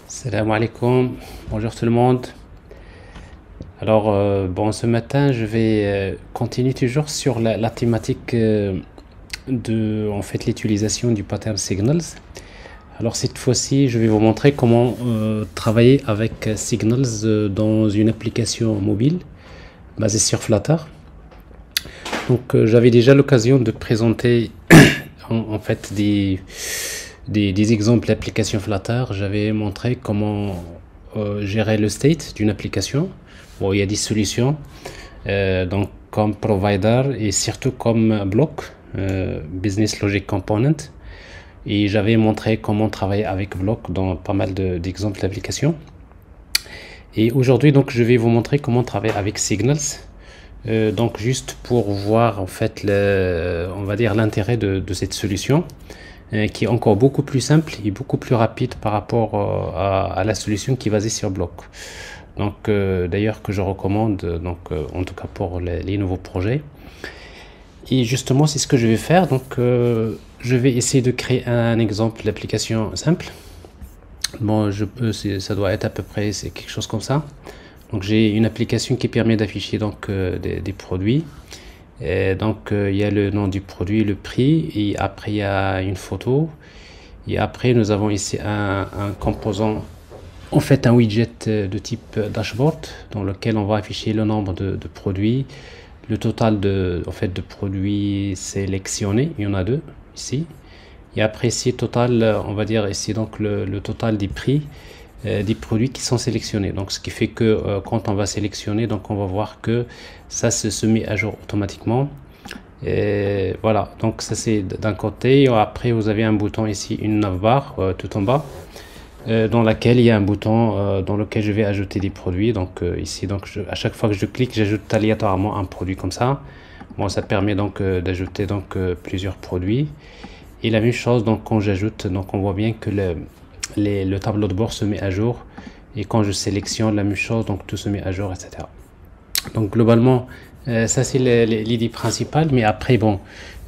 Salam alaikum, bonjour tout le monde. Alors, ce matin, je vais continuer toujours sur la thématique de l'utilisation du pattern Signals. Alors, cette fois-ci, je vais vous montrer comment travailler avec Signals dans une application mobile basée sur Flutter. Donc, j'avais déjà l'occasion de présenter des exemples d'applications Flutter. J'avais montré comment gérer le state d'une application. Bon, il y a des solutions, donc comme provider et surtout comme bloc, business logic component. Et j'avais montré comment travailler avec bloc dans pas mal d'exemples d'applications. Et aujourd'hui, donc, je vais vous montrer comment travailler avec Signals. Donc, juste pour voir en fait, on va dire l'intérêt de cette solution, qui est encore beaucoup plus simple et beaucoup plus rapide par rapport à la solution qui est basée sur bloc. Donc d'ailleurs que je recommande, en tout cas pour les nouveaux projets. Et justement, c'est ce que je vais faire. Donc je vais essayer de créer un exemple d'application simple. Bon, ça doit être à peu près, c'est quelque chose comme ça. Donc j'ai une application qui permet d'afficher donc des produits. Et donc il y a le nom du produit, le prix, et après il y a une photo, et après nous avons ici un composant, en fait un widget de type dashboard, dans lequel on va afficher le nombre de produits, le total de produits sélectionnés, il y en a deux ici, et après ici total, on va dire ici donc le total des prix des produits qui sont sélectionnés. Donc ce qui fait que quand on va sélectionner, donc on va voir que ça se met à jour automatiquement. Et voilà, donc ça c'est d'un côté. Et après vous avez un bouton ici, une navbar tout en bas, dans laquelle il y a un bouton dans lequel je vais ajouter des produits. Donc ici, donc à chaque fois que je clique, j'ajoute aléatoirement un produit comme ça. Bon, ça permet donc d'ajouter donc plusieurs produits. Et la même chose, donc quand j'ajoute, donc on voit bien que le tableau de bord se met à jour, et quand je sélectionne la même chose, donc tout se met à jour, etc. Donc globalement ça c'est l'idée principale, mais après bon,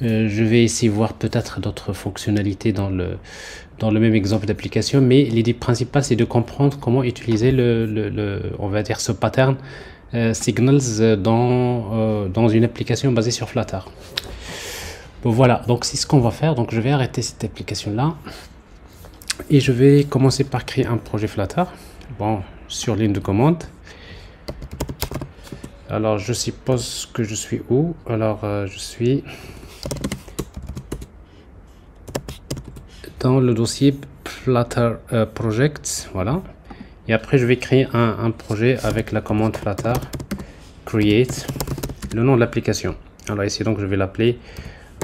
je vais essayer de voir peut-être d'autres fonctionnalités dans le même exemple d'application, mais l'idée principale c'est de comprendre comment utiliser on va dire ce pattern Signals dans une application basée sur Flutter. Bon, voilà, donc c'est ce qu'on va faire. Donc je vais arrêter cette application là et je vais commencer par créer un projet Flutter. Bon, sur ligne de commande. Alors je suppose que je suis où? Alors je suis dans le dossier Flutter Project, voilà. Et après je vais créer un projet avec la commande Flutter create, le nom de l'application. Alors ici donc je vais l'appeler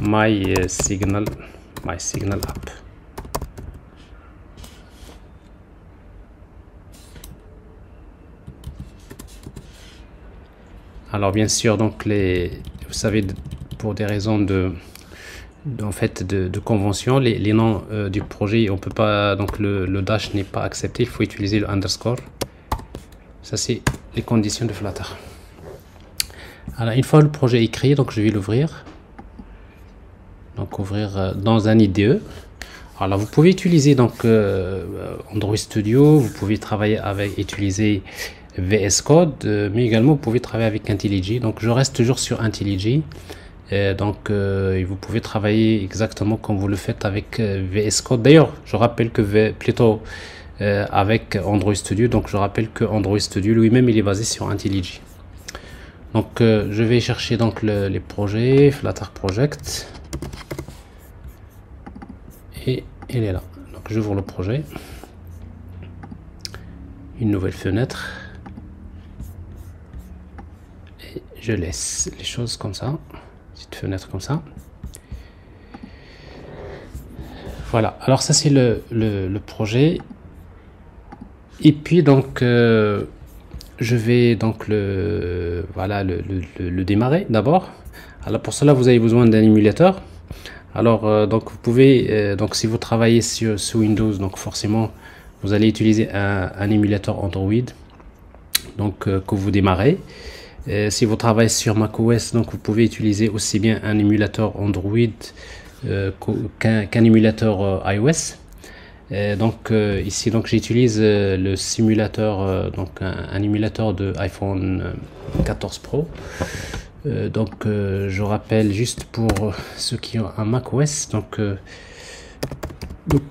My Signal App. Alors bien sûr, donc vous savez, pour des raisons de convention, les noms du projet, on peut pas, donc le dash n'est pas accepté, il faut utiliser le underscore. Ça c'est les conditions de Flutter. Alors une fois le projet est créé, donc je vais l'ouvrir. Donc ouvrir dans un IDE. Alors vous pouvez utiliser donc Android Studio, vous pouvez travailler avec, utiliser VS Code, mais également vous pouvez travailler avec IntelliJ. Donc je reste toujours sur IntelliJ. Vous pouvez travailler exactement comme vous le faites avec VS Code. D'ailleurs, je rappelle que avec Android Studio, donc je rappelle que Android Studio lui-même il est basé sur IntelliJ. Donc je vais chercher donc les projets Flutter Project, et il est là. Donc j'ouvre le projet, une nouvelle fenêtre, et je laisse les choses comme ça, petite fenêtre comme ça. Voilà, alors ça c'est le projet. Et puis donc je vais donc le démarrer d'abord. Alors pour cela vous avez besoin d'un émulateur. Alors donc vous pouvez donc si vous travaillez sous Windows, donc forcément vous allez utiliser un émulateur Android, donc que vous démarrez. Si vous travaillez sur macOS, donc vous pouvez utiliser aussi bien un émulateur Android qu'un émulateur iOS. Ici donc j'utilise le simulateur, donc un émulateur de iPhone 14 Pro. Je rappelle juste pour ceux qui ont un macOS, donc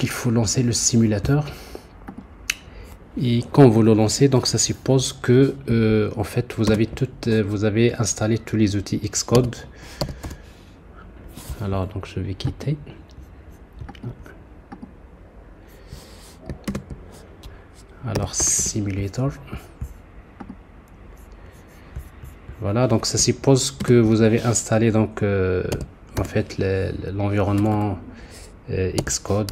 il faut lancer le simulateur. Et quand vous le lancez, donc ça suppose que en fait vous avez installé tous les outils Xcode. Alors donc je vais quitter. Alors simulator. Voilà, donc ça suppose que vous avez installé donc en fait l'environnement Xcode.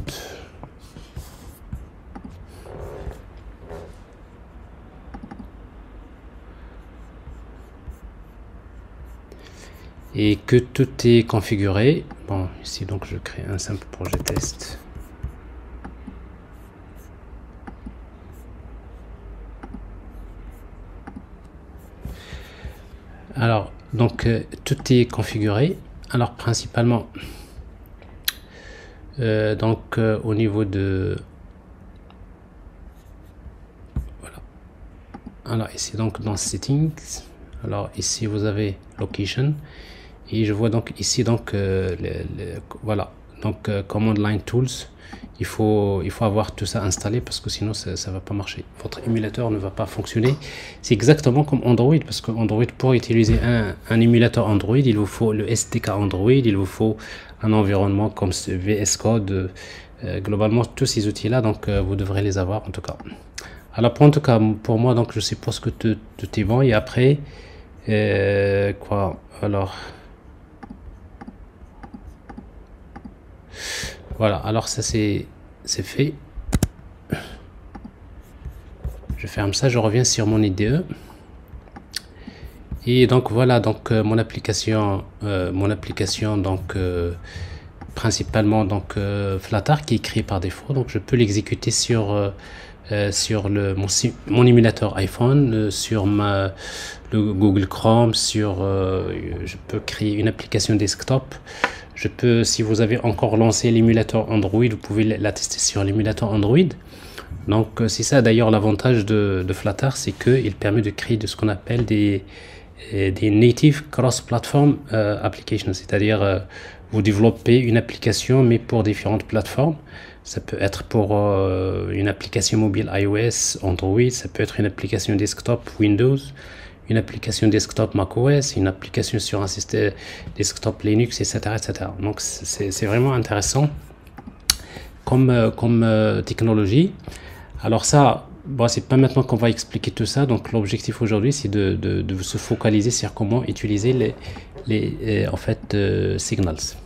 Et que tout est configuré. Bon, ici donc je crée un simple projet test. Alors donc tout est configuré. Alors principalement au niveau de voilà. Alors ici donc dans settings, alors ici vous avez location. Et je vois donc ici donc voilà donc command line tools, il faut avoir tout ça installé parce que sinon ça va pas marcher, votre émulateur ne va pas fonctionner. C'est exactement comme Android, parce que Android, pour utiliser un émulateur Android, il vous faut le SDK Android, il vous faut un environnement comme VS Code, globalement tous ces outils là, donc vous devrez les avoir en tout cas. Alors en tout cas pour moi, donc je suppose que tout est bon. Et après quoi, alors voilà, alors ça c'est fait. Je ferme ça, je reviens sur mon IDE. Et donc voilà, donc mon application donc principalement donc Flutter, qui est créé par défaut. Donc je peux l'exécuter sur mon émulateur iPhone, sur le Google Chrome, je peux créer une application desktop. Je peux, si vous avez encore lancé l'émulateur Android, vous pouvez la tester sur l'émulateur Android. Donc c'est ça d'ailleurs l'avantage de Flutter, c'est qu'il permet de créer de ce qu'on appelle des native cross-platform applications, c'est-à-dire vous développez une application mais pour différentes plateformes. Ça peut être pour une application mobile iOS, Android, ça peut être une application desktop Windows, une application desktop macOS, une application sur un système desktop Linux, etc. etc. Donc c'est vraiment intéressant comme technologie. Alors ça, bon, c'est pas maintenant qu'on va expliquer tout ça. Donc l'objectif aujourd'hui, c'est de se focaliser sur comment utiliser en fait Signals.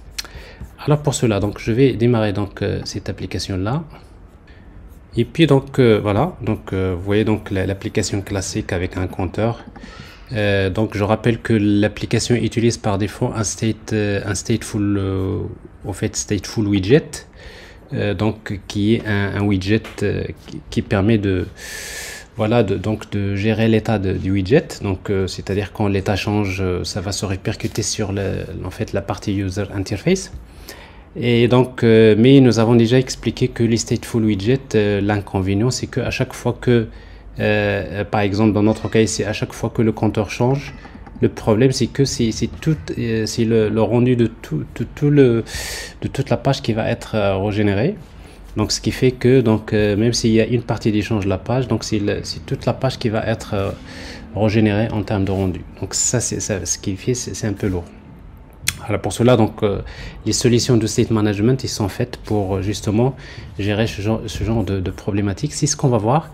Alors pour cela, donc je vais démarrer donc cette application là. Et puis donc voilà, donc vous voyez donc l'application classique avec un compteur. Donc je rappelle que l'application utilise par défaut un stateful widget, donc qui est un widget qui permet de voilà de gérer l'état du widget. Donc c'est-à-dire quand l'état change, ça va se répercuter sur en fait la partie user interface. Et donc, mais nous avons déjà expliqué que les stateful widgets, l'inconvénient, c'est que à chaque fois que, par exemple, dans notre cas ici, à chaque fois que le compteur change, le problème, c'est que c'est le rendu de toute la page qui va être régénérée. Donc, ce qui fait que, donc, même s'il y a une partie qui change la page, donc c'est toute la page qui va être régénérée en termes de rendu. Donc, ça, ce qui fait, c'est un peu lourd. Alors pour cela, donc les solutions de state management, ils sont faites pour justement gérer ce genre de problématiques. C'est ce qu'on va voir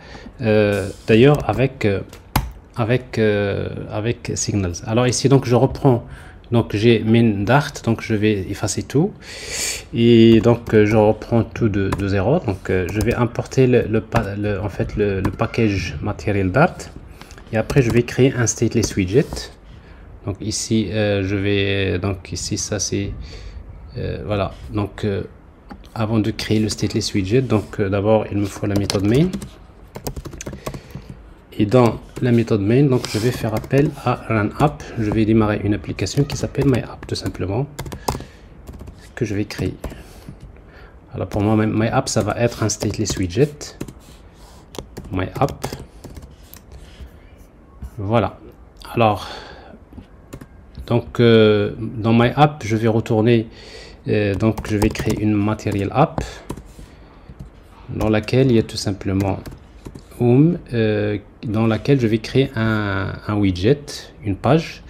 d'ailleurs avec Signals. Alors ici donc je reprends, donc j'ai main.dart, donc je vais effacer tout et donc je reprends tout de zéro. Donc je vais importer en fait le package material dart et après je vais créer un stateless widget. Donc ici je vais donc ici ça c'est voilà, donc avant de créer le stateless widget, donc d'abord il me faut la méthode main, et dans la méthode main donc je vais faire appel à runapp. Je vais démarrer une application qui s'appelle myapp tout simplement, que je vais créer. Alors pour moi, my app, ça va être un stateless widget. My app. Voilà. Alors, donc dans my app, je vais retourner, donc je vais créer une material app dans laquelle il y a tout simplement dans laquelle je vais créer un widget, une page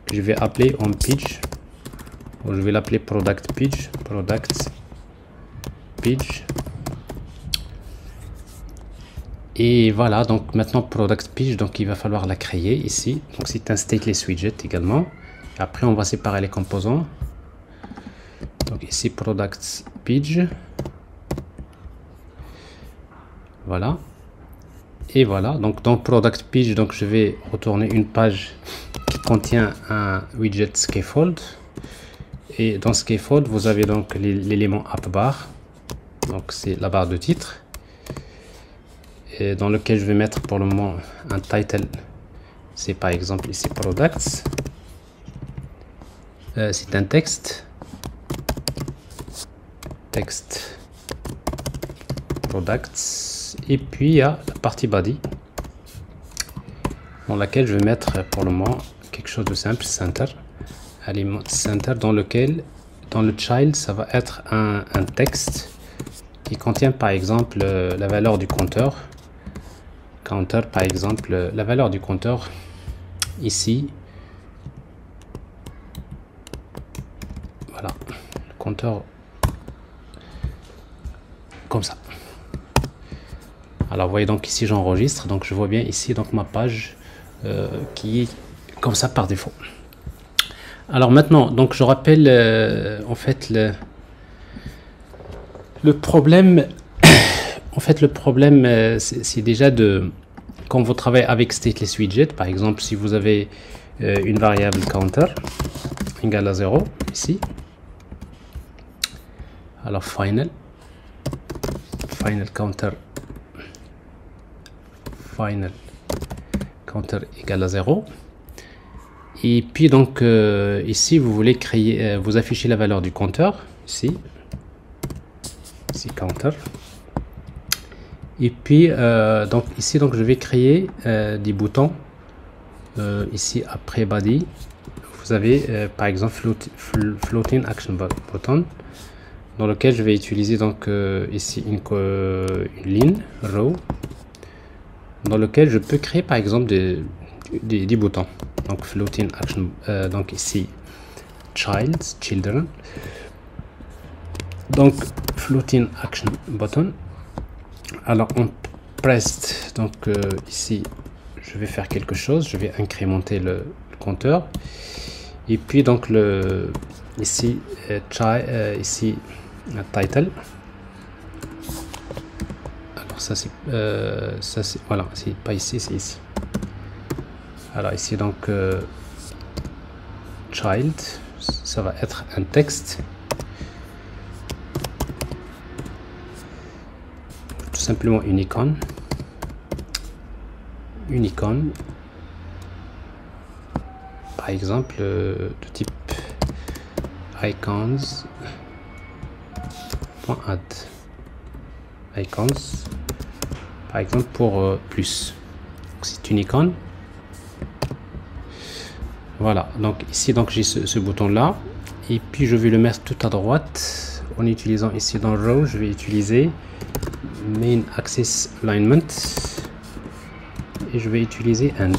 que je vais appeler homepage. Je vais l'appeler product page. Et voilà, donc maintenant product page, donc il va falloir la créer ici. Donc c'est un stateless widget également. Après on va séparer les composants. Donc ici product page. Voilà. Et voilà, donc dans product page, donc je vais retourner une page qui contient un widget scaffold. Et dans scaffold, vous avez donc l'élément app bar. Donc c'est la barre de titre. Et dans lequel je vais mettre pour le moment un title. C'est par exemple ici products. C'est un texte. Texte. Products. Et puis il y a la partie body. Dans laquelle je vais mettre pour le moment quelque chose de simple, center. Élément center dans lequel, dans le child, ça va être un texte qui contient par exemple la valeur du compteur. Counter par exemple, la valeur du compteur ici. Voilà, le compteur comme ça. Alors vous voyez donc ici j'enregistre, donc je vois bien ici donc ma page qui est comme ça par défaut. Alors maintenant, donc je rappelle en fait le problème. En fait, le problème, c'est déjà quand vous travaillez avec stateless widget, par exemple, si vous avez une variable counter égale à 0 ici. Alors final counter égale à 0. Et puis donc ici vous voulez créer, vous affichez la valeur du compteur ici counter. Et puis donc ici donc je vais créer des boutons ici après body. Vous avez par exemple floating action button dans lequel je vais utiliser donc ici une ligne row dans lequel je peux créer par exemple des boutons. Donc floating action, donc ici children, donc floating action button. Alors on pressed, donc ici je vais faire quelque chose, je vais incrémenter le compteur et puis donc ici ici title. Alors ça c'est voilà, c'est pas ici, c'est ici. Alors ici donc child, ça va être un texte, tout simplement une icône, par exemple de type icons.add icons, par exemple pour plus. C'est une icône. Voilà, donc ici donc j'ai ce bouton là et puis je vais le mettre tout à droite en utilisant ici dans row, je vais utiliser main axis alignment et je vais utiliser end.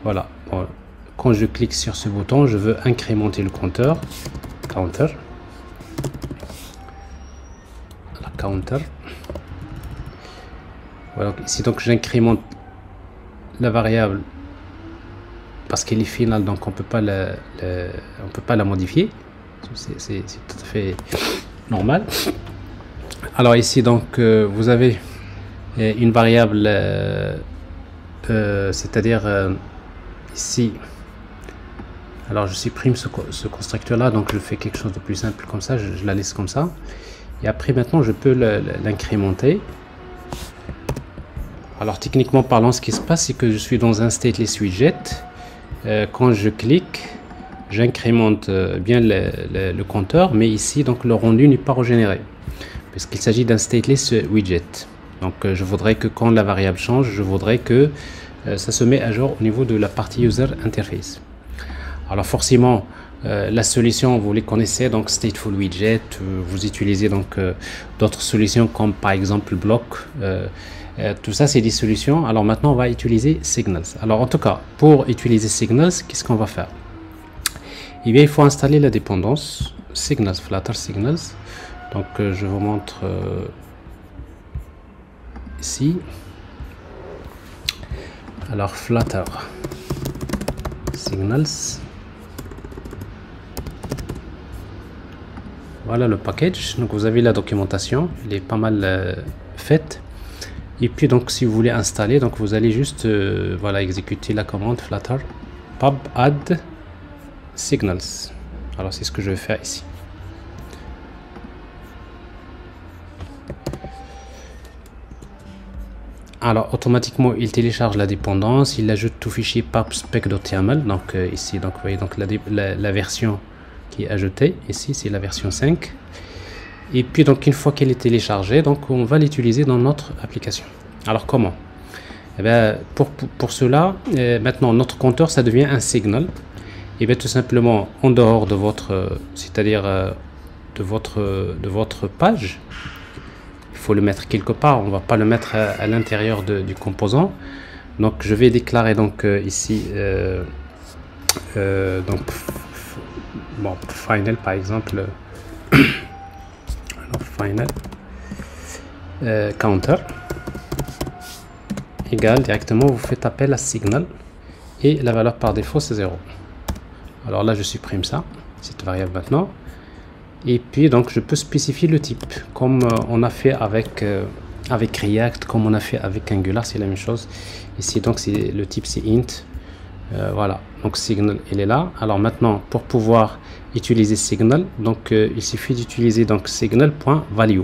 Voilà, bon, quand je clique sur ce bouton, je veux incrémenter le compteur counter. La counter. Voilà, ici donc j'incrémente la variable parce qu'elle est finale, donc on peut pas la modifier. C'est tout à fait normal. Alors ici donc vous avez une variable, c'est-à-dire ici. Alors je supprime ce constructeur là, donc je fais quelque chose de plus simple comme ça, je la laisse comme ça. Et après maintenant je peux l'incrémenter. Alors techniquement parlant, ce qui se passe, c'est que je suis dans un stateless widget. Quand je clique, j'incrémente bien le compteur, mais ici donc le rendu n'est pas régénéré. puisqu'il s'agit d'un stateless widget. Donc je voudrais que quand la variable change, je voudrais que ça se met à jour au niveau de la partie user interface. Alors forcément, la solution, vous les connaissez, donc stateful widget, vous utilisez donc d'autres solutions comme par exemple block, tout ça c'est des solutions. Alors maintenant on va utiliser signals. Alors en tout cas, pour utiliser signals, qu'est-ce qu'on va faire? Eh bien, il faut installer la dépendance signals, flutter signals. Donc je vous montre ici. Alors flutter signals, voilà le package. Donc vous avez la documentation, elle est pas mal faite. Et puis donc si vous voulez installer, donc vous allez juste voilà, exécuter la commande flutter pub add signals. Alors c'est ce que je vais faire ici. Alors automatiquement il télécharge la dépendance, il ajoute tout fichier pubspec.yaml. Donc ici, donc vous voyez donc la version qui est ajoutée ici, c'est la version 5. Et puis donc une fois qu'elle est téléchargée, donc on va l'utiliser dans notre application. Alors comment? Eh bien, pour cela, maintenant notre compteur ça devient un signal. Et bien tout simplement en dehors de votre, c'est-à-dire de votre page, il faut le mettre quelque part, on va pas le mettre à l'intérieur du composant. Donc je vais déclarer donc ici donc bon, final par exemple alors, final counter égal, directement vous faites appel à signal et la valeur par défaut c'est 0. Alors là je supprime ça, cette variable maintenant. Et puis donc je peux spécifier le type comme on a fait avec React, comme on a fait avec Angular, c'est la même chose ici. Donc c'est le type c'est int, voilà, donc signal il est là. Alors maintenant pour pouvoir utiliser signal, donc il suffit d'utiliser donc signal.value,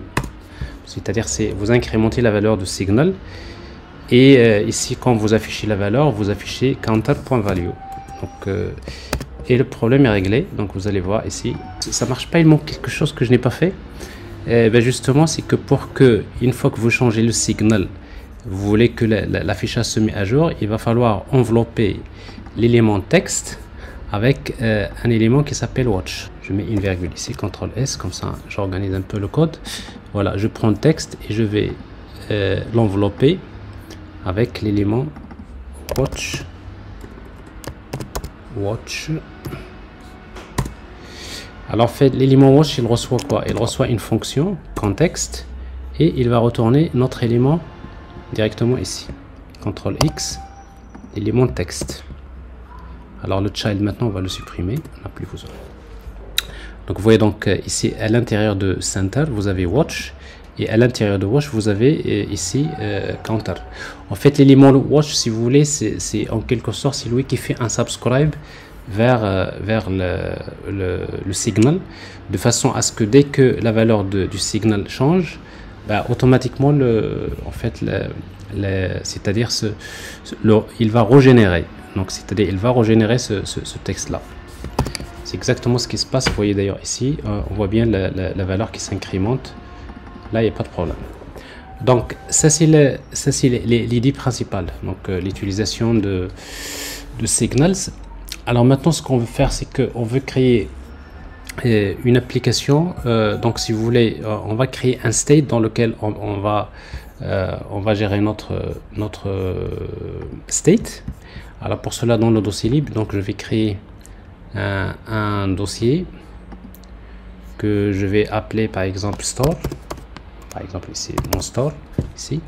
c'est-à-dire c'est vous incrémentez la valeur de signal et ici quand vous affichez la valeur vous affichez counter.value. Donc et le problème est réglé. Donc vous allez voir ici, ça marche pas, il manque quelque chose que je n'ai pas fait. Ben justement, c'est que pour que une fois que vous changez le signal, vous voulez que l'affichage se met à jour, il va falloir envelopper l'élément texte avec un élément qui s'appelle watch. Je mets une virgule ici, CTRL S, comme ça j'organise un peu le code. Voilà, je prends le texte et je vais l'envelopper avec l'élément watch. Alors fait l'élément watch il reçoit quoi? Il reçoit une fonction contexte et il va retourner notre élément directement ici. CTRL X, l'élément texte. Alors le child maintenant on va le supprimer, on n'a plus besoin. Donc vous voyez donc ici à l'intérieur de center vous avez watch et à l'intérieur de watch vous avez ici counter. En fait l'élément watch si vous voulez c'est en quelque sorte c'est lui qui fait un subscribe vers le signal, de façon à ce que dès que la valeur du signal change, bah, automatiquement c'est-à-dire il va régénérer. Donc c'est-à-dire il va régénérer ce texte là. C'est exactement ce qui se passe. Vous voyez d'ailleurs ici on voit bien la valeur qui s'incrémente. Là il n'y a pas de problème. Donc ça c'est l'idée principale, donc l'utilisation de signals. Alors maintenant ce qu'on veut faire c'est qu'on veut créer une application. Donc si vous voulez on va créer un state dans lequel on va gérer notre state. Alors pour cela dans le dossier libre, donc je vais créer un dossier que je vais appeler par exemple store. Par exemple ici mon store ici.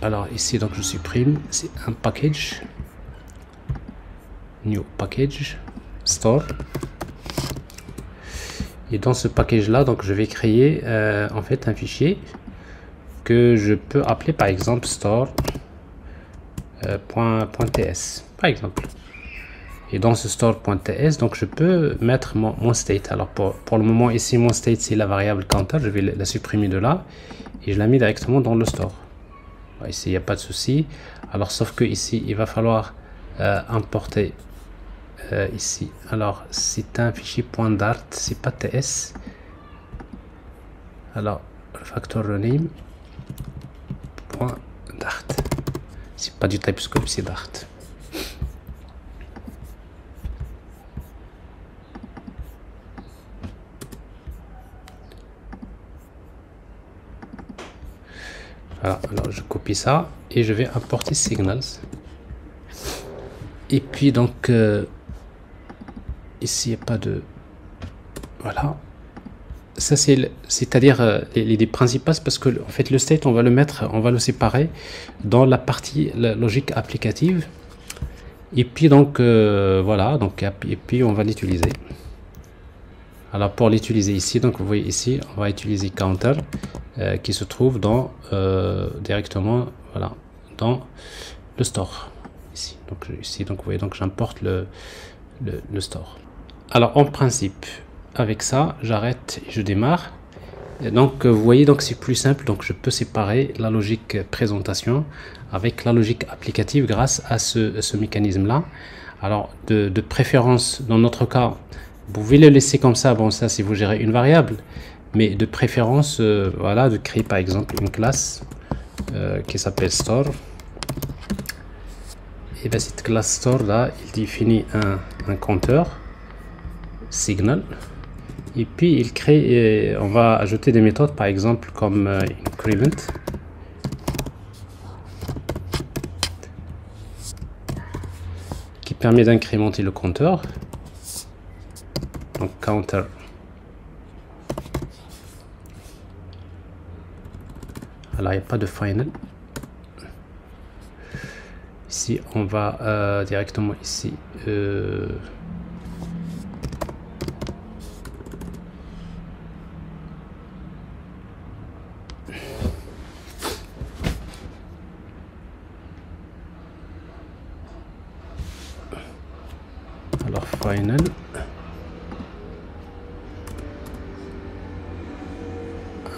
Alors ici donc je supprime, c'est un package, new package store, et dans ce package là donc je vais créer en fait un fichier que je peux appeler par exemple store .ts par exemple. Et dans ce store.ts, donc je peux mettre mon state. Alors pour le moment ici mon state c'est la variable counter, je vais la supprimer de là et je la mets directement dans le store. Ici il n'y a pas de souci. Alors sauf que ici il va falloir importer ici. Alors c'est un fichier .dart, c'est pas ts. Alors factor rename .dart, c'est pas du TypeScript, c'est Dart. Voilà, alors je copie ça et je vais importer signals. Et puis donc ici il n'y a pas de, voilà, ça c'est-à-dire l'idée principale, parce que en fait le state on va le séparer dans la partie la logique applicative. Et puis donc voilà, donc et puis on va l'utiliser. Alors pour l'utiliser ici, donc vous voyez ici on va utiliser counter qui se trouve dans directement, voilà, dans le store ici. Donc ici, donc vous voyez, donc j'importe le store. Alors en principe avec ça j'arrête et je démarre. Et donc vous voyez, donc c'est plus simple, donc je peux séparer la logique présentation avec la logique applicative grâce à ce mécanisme là. Alors de préférence, dans notre cas vous pouvez le laisser comme ça, bon ça si vous gérez une variable, mais de préférence voilà, de créer par exemple une classe qui s'appelle store. Et bien cette classe store là, il définit un compteur signal, et puis il crée, on va ajouter des méthodes par exemple comme increment, qui permet d'incrémenter le compteur, donc counter. Alors il n'y a pas de final. Ici on va directement ici alors final.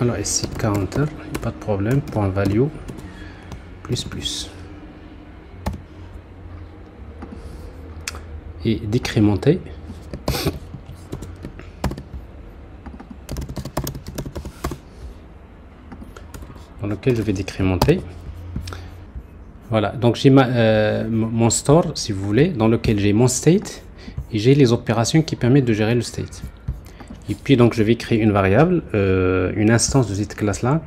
Alors ici counter, pas de problème, point value plus et décrémenter. Dans lequel je vais décrémenter. Voilà, donc j'ai mon store, si vous voulez, dans lequel j'ai mon state et j'ai les opérations qui permettent de gérer le state. Et puis donc je vais créer une variable, une instance de cette classe là.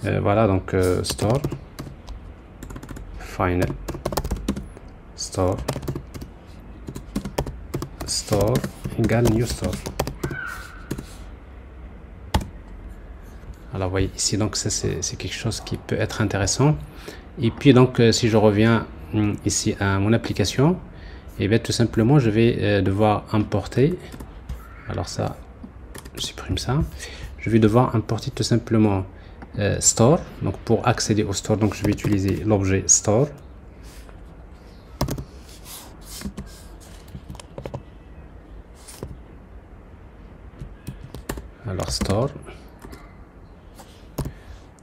Voilà, donc store final store égale new store. Alors vous voyez ici, donc ça c'est quelque chose qui peut être intéressant. Et puis donc si je reviens ici à mon application, et bien tout simplement je vais devoir importer, alors ça je supprime ça, je vais devoir importer tout simplement store. Donc pour accéder au store, donc je vais utiliser l'objet store. Alors store,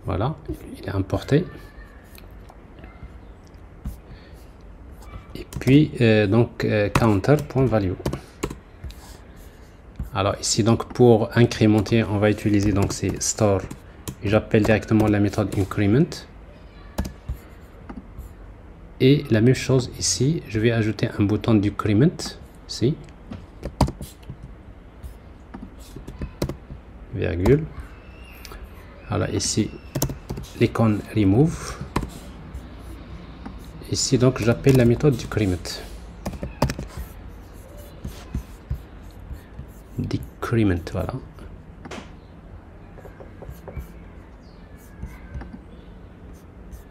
voilà, il est importé. Et puis donc counter.value. Alors ici donc pour incrémenter on va utiliser donc c'est store et j'appelle directement la méthode increment. Et la même chose ici, je vais ajouter un bouton d'increment ici, virgule. Alors ici l'icône remove. Ici donc j'appelle la méthode decrement. Decrement, voilà.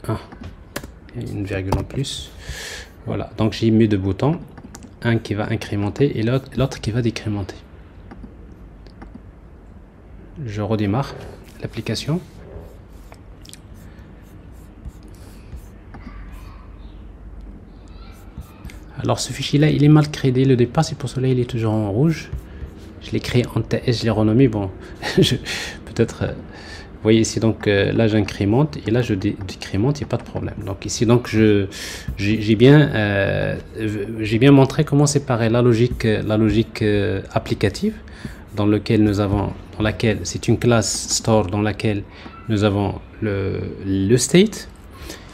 Ah, il y a une virgule en plus. Voilà, donc j'ai mis deux boutons, un qui va incrémenter et l'autre qui va décrémenter. Je redémarre l'application. Alors ce fichier là il est mal créé dès le départ, c'est pour cela il est toujours en rouge. Je l'ai créé en TS, je l'ai renommé, bon peut-être voyez ici, donc là j'incrémente et là je décrémente, il n'y a pas de problème. Donc ici, donc j'ai bien montré comment séparer la logique applicative dans laquelle c'est une classe store dans laquelle nous avons le state,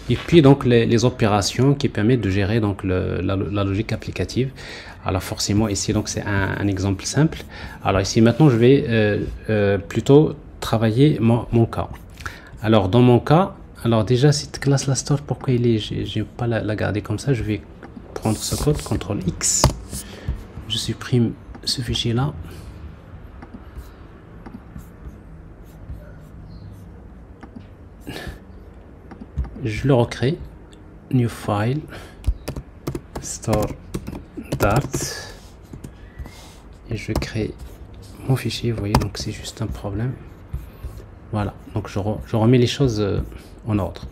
et puis donc les opérations qui permettent de gérer donc la logique applicative. Alors forcément ici, donc c'est un exemple simple. Alors ici maintenant je vais plutôt travailler mon cas. Alors dans mon cas, alors déjà cette classe la store, pourquoi j'ai pas la garder comme ça? Je vais prendre ce code, CTRL X, je supprime ce fichier là. Je le recrée, new file, store Dart, et je crée mon fichier. Vous voyez, donc c'est juste un problème. Voilà, donc je remets les choses en ordre.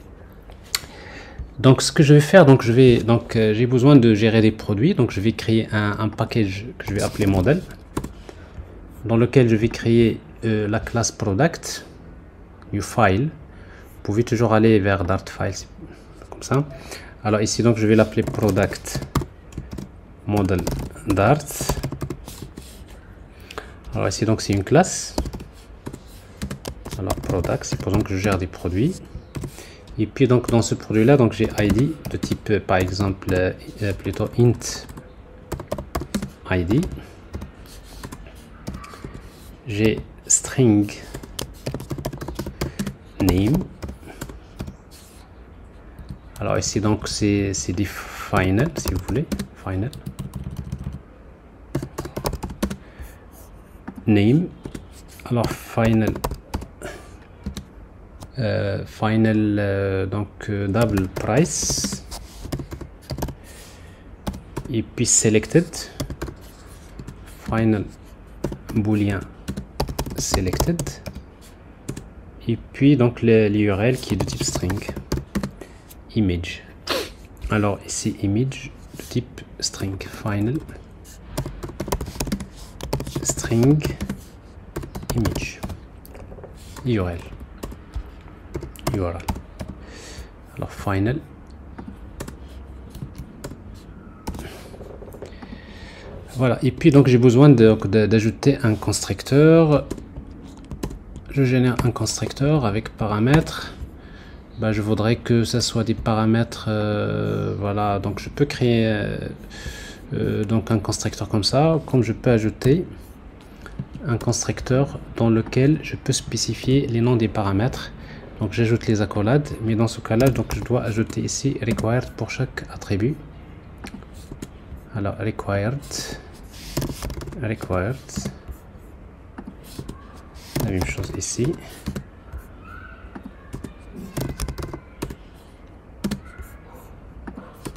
Donc ce que je vais faire, donc j'ai besoin de gérer des produits, donc je vais créer un package que je vais appeler model, dans lequel je vais créer la classe product, new file. Vous pouvez toujours aller vers Dart Files, comme ça. Alors ici, donc je vais l'appeler product model Dart. Alors ici, donc c'est une classe. Alors product, supposons que je gère des produits. Et puis donc dans ce produit là, donc j'ai ID de type par exemple plutôt int ID. J'ai string name. Alors ici donc c'est des final, si vous voulez, final name. Alors final donc double price, et puis selected, final boolean selected, et puis donc l'URL qui est de type string. Image. Alors ici image de type string, final string image URL. Alors final. Voilà, et puis donc j'ai besoin d'ajouter un constructeur. Je génère un constructeur avec paramètres. Je voudrais que ça soit des paramètres, voilà, donc je peux créer donc un constructeur comme ça, comme je peux ajouter un constructeur dans lequel je peux spécifier les noms des paramètres. Donc j'ajoute les accolades, mais dans ce cas là, donc je dois ajouter ici required pour chaque attribut. Alors required, la même chose ici.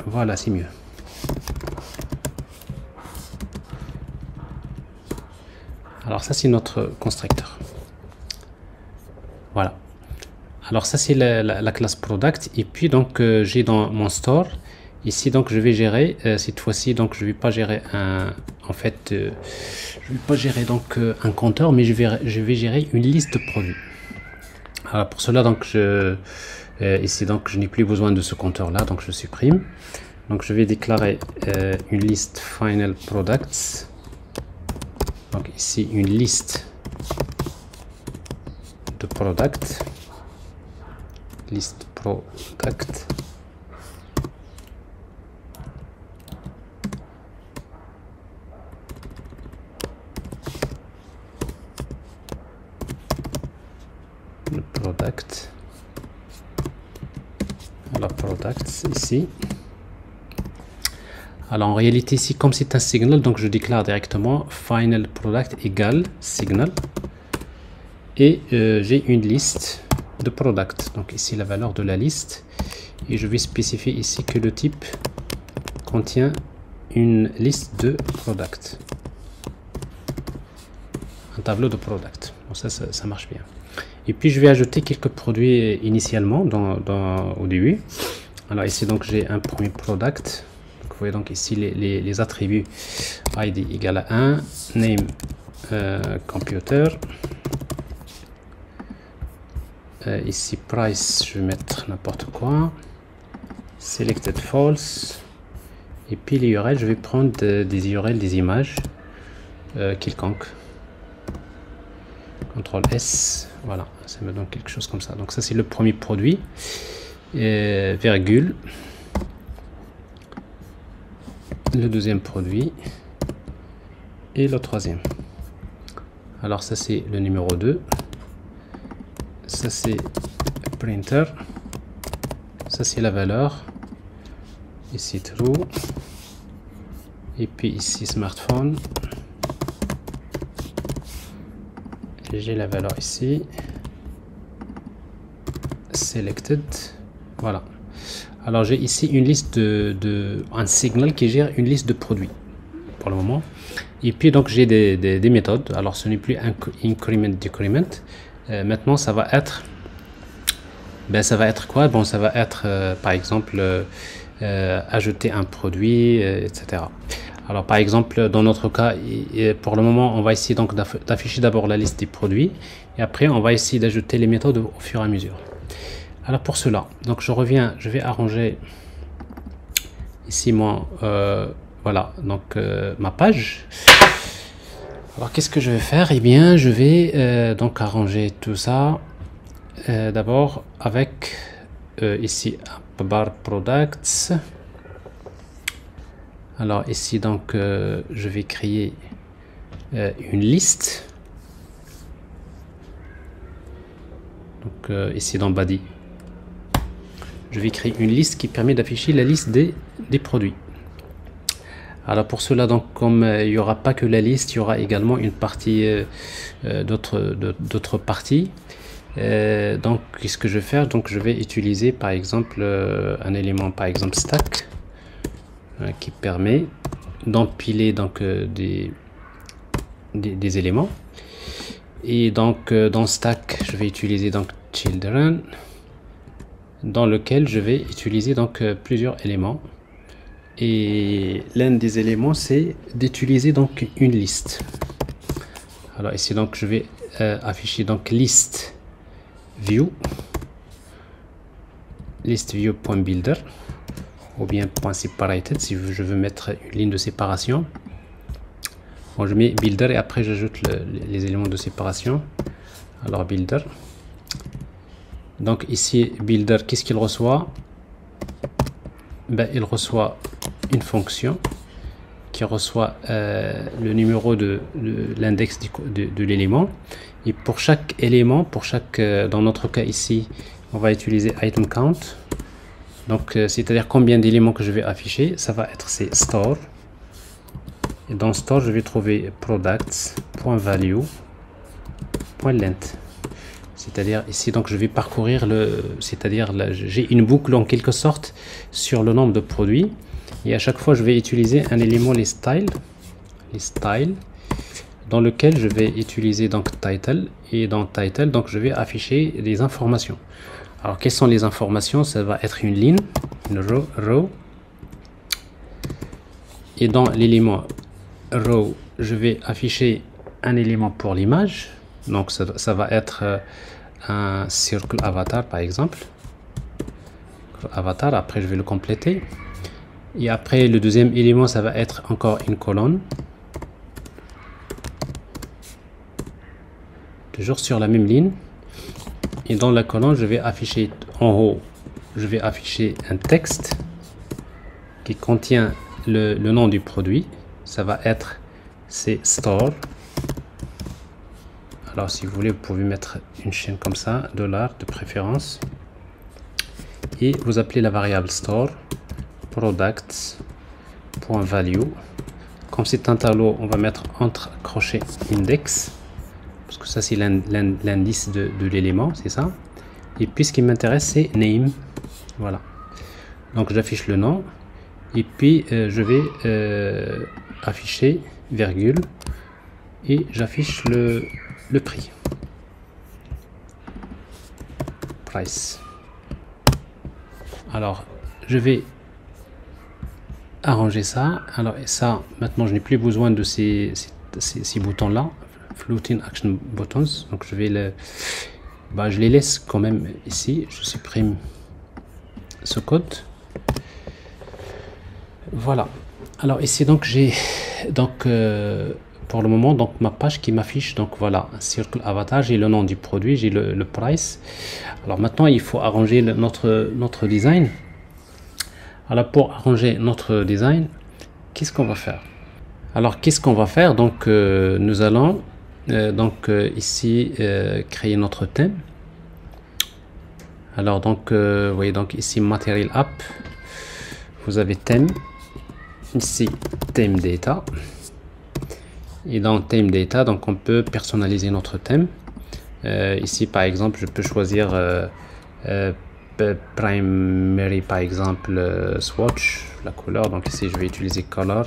Voilà, c'est mieux. Alors ça c'est notre constructeur. Voilà. Alors ça c'est la classe product, et puis donc j'ai dans mon store ici, donc je vais gérer cette fois-ci, donc je vais pas gérer je vais pas gérer donc un compteur, mais je vais gérer une liste de produits. Alors pour cela, donc ici donc je n'ai plus besoin de ce compteur là, donc je supprime. Donc je vais déclarer une liste final products. Donc ici une liste de product, liste product. Le product. La product ici. Alors en réalité ici, comme c'est un signal, donc je déclare directement final product égale signal, et j'ai une liste de product. Donc ici la valeur de la liste, et je vais spécifier ici que le type contient une liste de product, un tableau de product. Bon, ça marche bien. Et puis je vais ajouter quelques produits initialement au début. Alors ici donc j'ai un premier product. Donc, vous voyez donc ici les attributs ID égale à 1, name computer, Ici price, je vais mettre n'importe quoi. Selected false. Et puis les URL, je vais prendre des URL, des images quelconques. CTRL S, voilà, ça me donne quelque chose comme ça. Donc ça c'est le premier produit. Virgule. Le deuxième produit. Et le troisième. Alors ça c'est le numéro 2. Ça c'est printer. Ça c'est la valeur. Ici true. Et puis ici smartphone. J'ai la valeur ici. Selected. Voilà. Alors j'ai ici une liste un signal qui gère une liste de produits pour le moment. Et puis donc j'ai des méthodes. Alors ce n'est plus increment, decrement. Maintenant ça va être quoi? Bon, ça va être par exemple ajouter un produit, etc. Alors par exemple dans notre cas, pour le moment on va essayer donc d'afficher d'abord la liste des produits et après on va essayer d'ajouter les méthodes au fur et à mesure. Alors pour cela, donc je reviens, je vais arranger ici moi voilà donc ma page. Alors qu'est-ce que je vais faire? Eh bien je vais donc arranger tout ça d'abord avec ici bar products. Alors ici donc je vais créer une liste. Donc ici dans body, je vais créer une liste qui permet d'afficher la liste des produits. Alors pour cela donc comme il n'y aura pas que la liste, il y aura également une partie d'autres parties. Donc qu'est-ce que je vais faire? Donc je vais utiliser par exemple un élément par exemple stack qui permet d'empiler donc des éléments. Et donc dans stack je vais utiliser donc children, dans lequel je vais utiliser donc plusieurs éléments. Et l'un des éléments c'est d'utiliser donc une liste. Alors ici donc je vais afficher donc liste view view.builder ou bien .separated si je veux mettre une ligne de séparation. Bon, je mets builder et après j'ajoute les éléments de séparation. Alors builder, donc ici builder, qu'est-ce qu'il reçoit? Ben, il reçoit une fonction qui reçoit le numéro de l'index de l'élément, et pour chaque élément, dans notre cas ici on va utiliser item count. Donc c'est-à-dire combien d'éléments que je vais afficher, ça va être c'est store. Et dans store je vais trouver products.value.length. C'est-à-dire ici donc je vais parcourir j'ai une boucle en quelque sorte sur le nombre de produits, et à chaque fois je vais utiliser un élément les styles dans lequel je vais utiliser donc title, et dans title donc je vais afficher des informations. Alors quelles sont les informations? Ça va être une ligne, une row, et dans l'élément row je vais afficher un élément pour l'image. Donc ça va être un circle avatar par exemple, avatar. Après je vais le compléter, et après le deuxième élément ça va être encore une colonne, toujours sur la même ligne, et dans la colonne je vais afficher en haut, je vais afficher un texte qui contient le nom du produit. Ça va être c'est store. Alors si vous voulez vous pouvez mettre une chaîne comme ça, $ de préférence, et vous appelez la variable store products.value. Comme c'est un tableau, on va mettre entre crochets index, parce que ça c'est l'indice de l'élément, c'est ça. Et puis ce qui m'intéresse c'est name. Voilà, donc j'affiche le nom, et puis je vais afficher virgule, et j'affiche le prix, price. Alors je vais arranger ça. Alors et ça maintenant je n'ai plus besoin de ces boutons là, floating action buttons, donc je vais bah, je les laisse quand même ici. Je supprime ce code. Voilà. Alors ici donc j'ai donc pour le moment donc ma page qui m'affiche, donc voilà, Circle Avatar, j'ai le nom du produit, j'ai le price. Alors maintenant il faut arranger notre design. Alors pour arranger notre design, qu'est-ce qu'on va faire? Alors qu'est-ce qu'on va faire? Donc nous allons ici créer notre thème. Alors donc vous voyez donc ici Material App, vous avez thème, ici thème data, et dans thème data donc on peut personnaliser notre thème. Ici par exemple je peux choisir primary par exemple swatch, la couleur. Donc ici je vais utiliser color.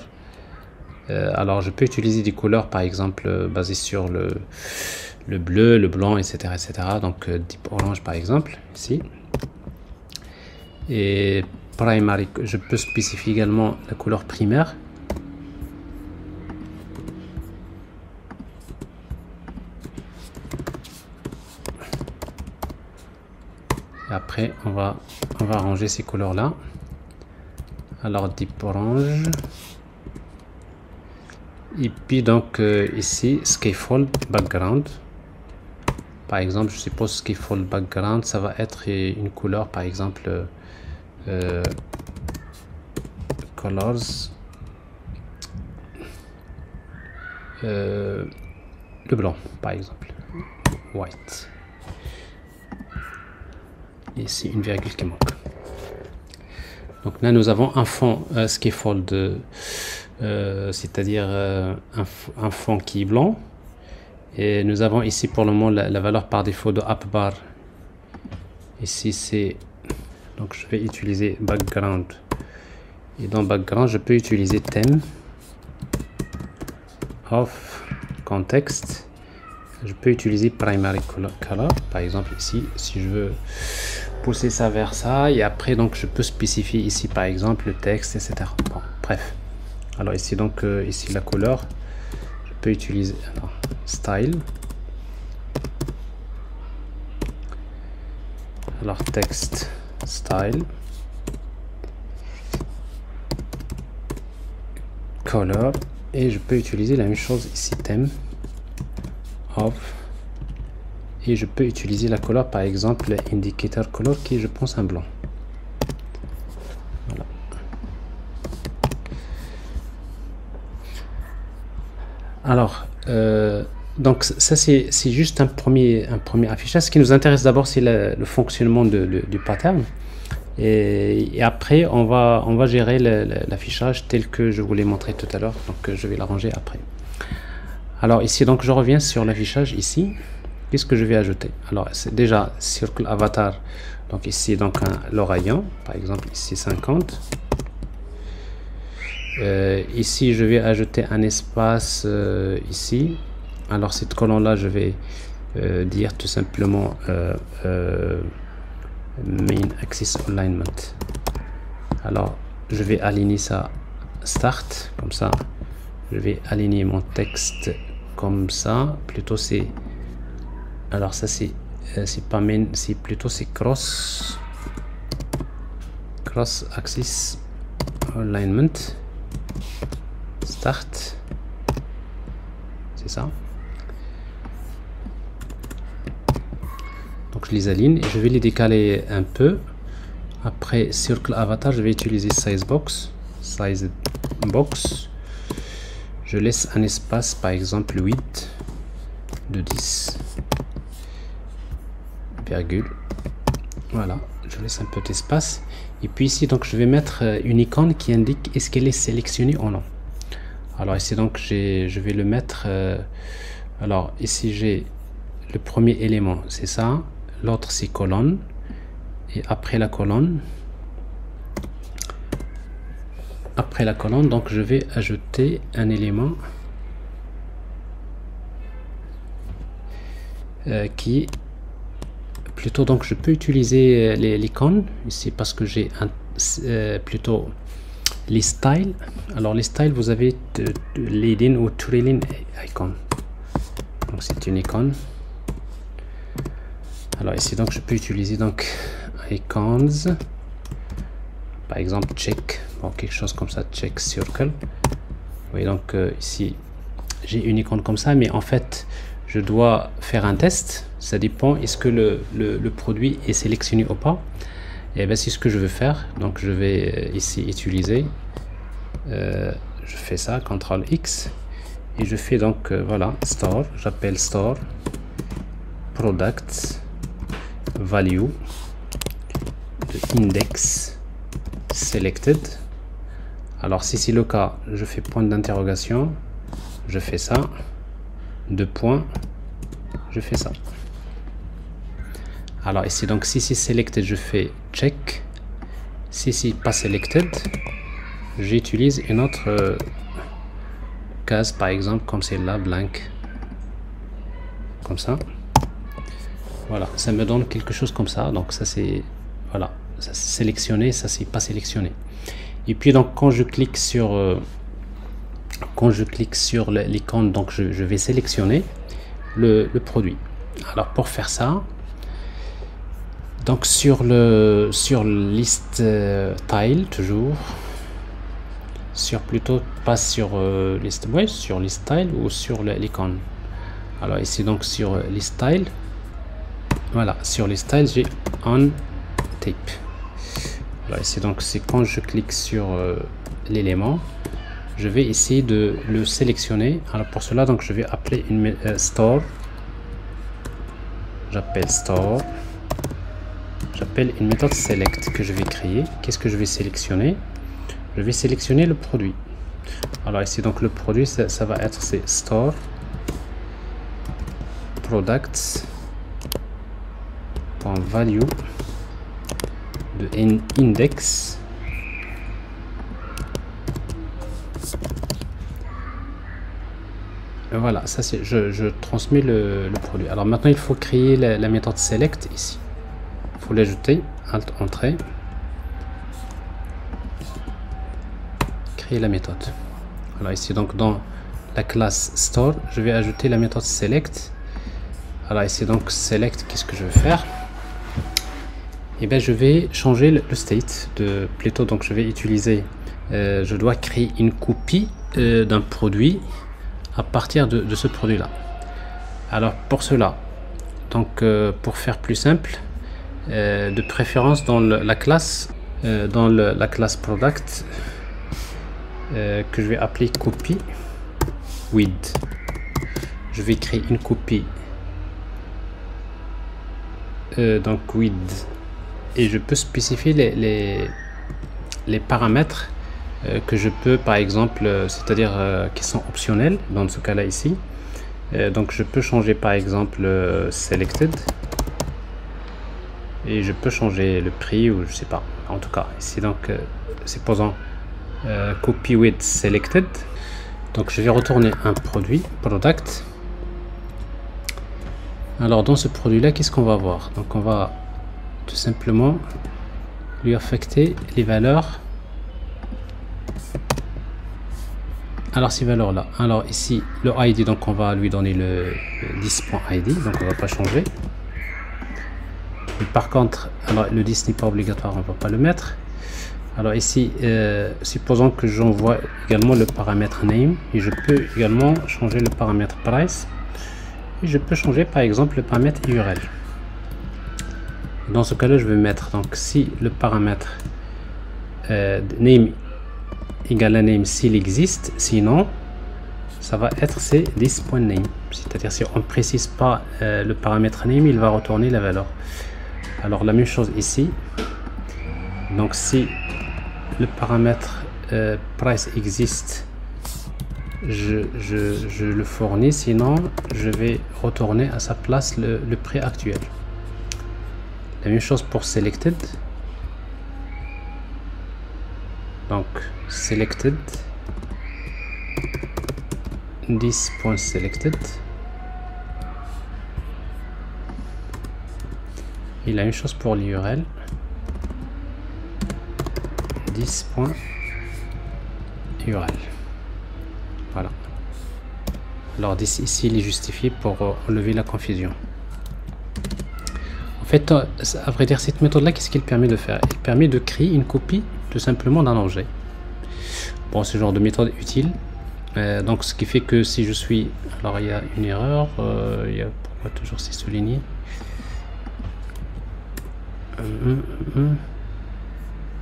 Alors je peux utiliser des couleurs par exemple basées sur le bleu, le blanc, etc. Donc deep orange par exemple ici. Et primary, je peux spécifier également la couleur primaire. Et après on va arranger ces couleurs là. Alors deep orange. Et puis donc ici scaffold background. Par exemple, je suppose scaffold background, ça va être une couleur, par exemple colors le blanc, par exemple white. Ici une virgule qui manque. Donc là nous avons un fond scaffold, c'est-à-dire un fond qui est blanc. Et nous avons ici pour le moment la valeur par défaut de app bar. Ici c'est, donc je vais utiliser background, et dans background je peux utiliser thème of context. Je peux utiliser primary color par exemple ici si je veux pousser ça vers ça, et après donc je peux spécifier ici par exemple le texte, etc. Bon, bref. Alors ici donc ici la couleur, je peux utiliser style, alors texte style, color, et je peux utiliser la même chose ici thème of, et je peux utiliser la couleur par exemple indicator color qui est je pense un blanc. Voilà. Alors donc ça c'est juste un premier affichage. Ce qui nous intéresse d'abord c'est le fonctionnement du pattern, et après on va gérer l'affichage tel que je vous l'ai montré tout à l'heure. Donc je vais l'arranger après. Alors ici donc je reviens sur l'affichage ici. Qu'est-ce que je vais ajouter? Alors c'est déjà Circle Avatar, donc ici donc le rayon par exemple ici 50. Ici je vais ajouter un espace ici. Alors cette colonne là je vais dire tout simplement main axis alignment. Alors je vais aligner ça start, comme ça je vais aligner mon texte comme ça. Plutôt c'est, alors ça c'est pas main, c'est plutôt c'est cross axis alignment start, c'est ça. Donc je les aligne et je vais les décaler un peu. Après Circle Avatar, je vais utiliser size box, je laisse un espace par exemple 8 de 10 virgule, voilà, je laisse un peu d'espace. Et puis ici donc je vais mettre une icône qui indique est-ce qu'elle est sélectionnée ou non. Alors ici donc je vais le mettre alors ici j'ai le premier élément, c'est ça, l'autre c'est colonne, et après la colonne donc je vais ajouter un élément qui plutôt, donc je peux utiliser l'icône ici parce que j'ai plutôt les styles. Alors les styles, vous avez lead-in ou trailing icon, donc c'est une icône. Alors ici donc je peux utiliser donc icons, par exemple check, bon, quelque chose comme ça, check circle. Oui, donc ici j'ai une icône comme ça, mais en fait je dois faire un test. Ça dépend, est-ce que le produit est sélectionné ou pas. Et bien c'est ce que je veux faire. Donc je vais ici utiliser, je fais ça, CTRL X, et je fais donc voilà, store, j'appelle store product value de index selected. Alors si c'est le cas, je fais point d'interrogation, je fais ça, deux points, je fais ça. Alors ici donc si c'est selected, je fais check. Si c'est pas selected, j'utilise une autre case, par exemple comme celle-là, blank, comme ça. Voilà, ça me donne quelque chose comme ça. Donc ça c'est, voilà, ça c'est sélectionné, ça c'est pas sélectionné. Et puis donc quand je clique sur l'icône, donc je vais sélectionner le produit. Alors pour faire ça, donc sur list tile, toujours plutôt pas sur list, ouais, sur list tile ou sur l'icône. Alors ici donc sur list tile, voilà, sur list tile j'ai on tape. Alors ici donc c'est quand je clique sur l'élément, je vais essayer de le sélectionner. Alors pour cela donc je vais appeler une store, j'appelle store, j'appelle une méthode select que je vais créer. Qu'est-ce que je vais sélectionner? Je vais sélectionner le produit. Alors ici donc le produit ça va être c'est store products value de index voilà, ça c'est je transmets le produit. Alors maintenant il faut créer la méthode select ici. Il faut l'ajouter, alt entrée, créer la méthode. Alors ici donc dans la classe store, je vais ajouter la méthode select. Alors ici donc select, qu'est-ce que je vais faire? Et bien je vais changer le state de plutôt, donc je vais utiliser je dois créer une copie d'un produit à partir de ce produit là. Alors pour cela, donc pour faire plus simple, de préférence dans la classe product que je vais appeler copy with, je vais créer une copie donc with, et je peux spécifier les paramètres que je peux, par exemple, c'est-à-dire qui sont optionnels dans ce cas là ici. Donc je peux changer par exemple selected, et je peux changer le prix, ou je sais pas, en tout cas ici donc supposons copy with selected. Donc je vais retourner un produit product. Alors dans ce produit là, qu'est-ce qu'on va voir? Donc on va tout simplement lui affecter les valeurs. Alors ces valeurs là, alors ici le ID, donc on va lui donner le 10.id, donc on va pas changer. Et par contre, alors le 10 n'est pas obligatoire, on va pas le mettre. Alors ici supposons que j'envoie également le paramètre name, et je peux également changer le paramètre price, et je peux changer par exemple le paramètre URL. Dans ce cas là, je vais mettre, donc si le paramètre name égale à name s'il existe, sinon ça va être c'est this.name, c'est-à-dire si on ne précise pas le paramètre name, il va retourner la valeur. Alors la même chose ici, donc si le paramètre price existe, je le fournis, sinon je vais retourner à sa place le prix actuel. La même chose pour selected, donc selected this.selected, et la même chose pour l'URL this.url. Voilà. Alors ici il est justifié pour enlever la confusion. fait, à vrai dire, cette méthode là, qu'est-ce qu'elle permet de faire? Elle permet de créer une copie tout simplement d'un objet. Bon, ce genre de méthode est utile. Donc ce qui fait que si je suis, alors il y a une erreur, il y a, pourquoi toujours c'est souligné?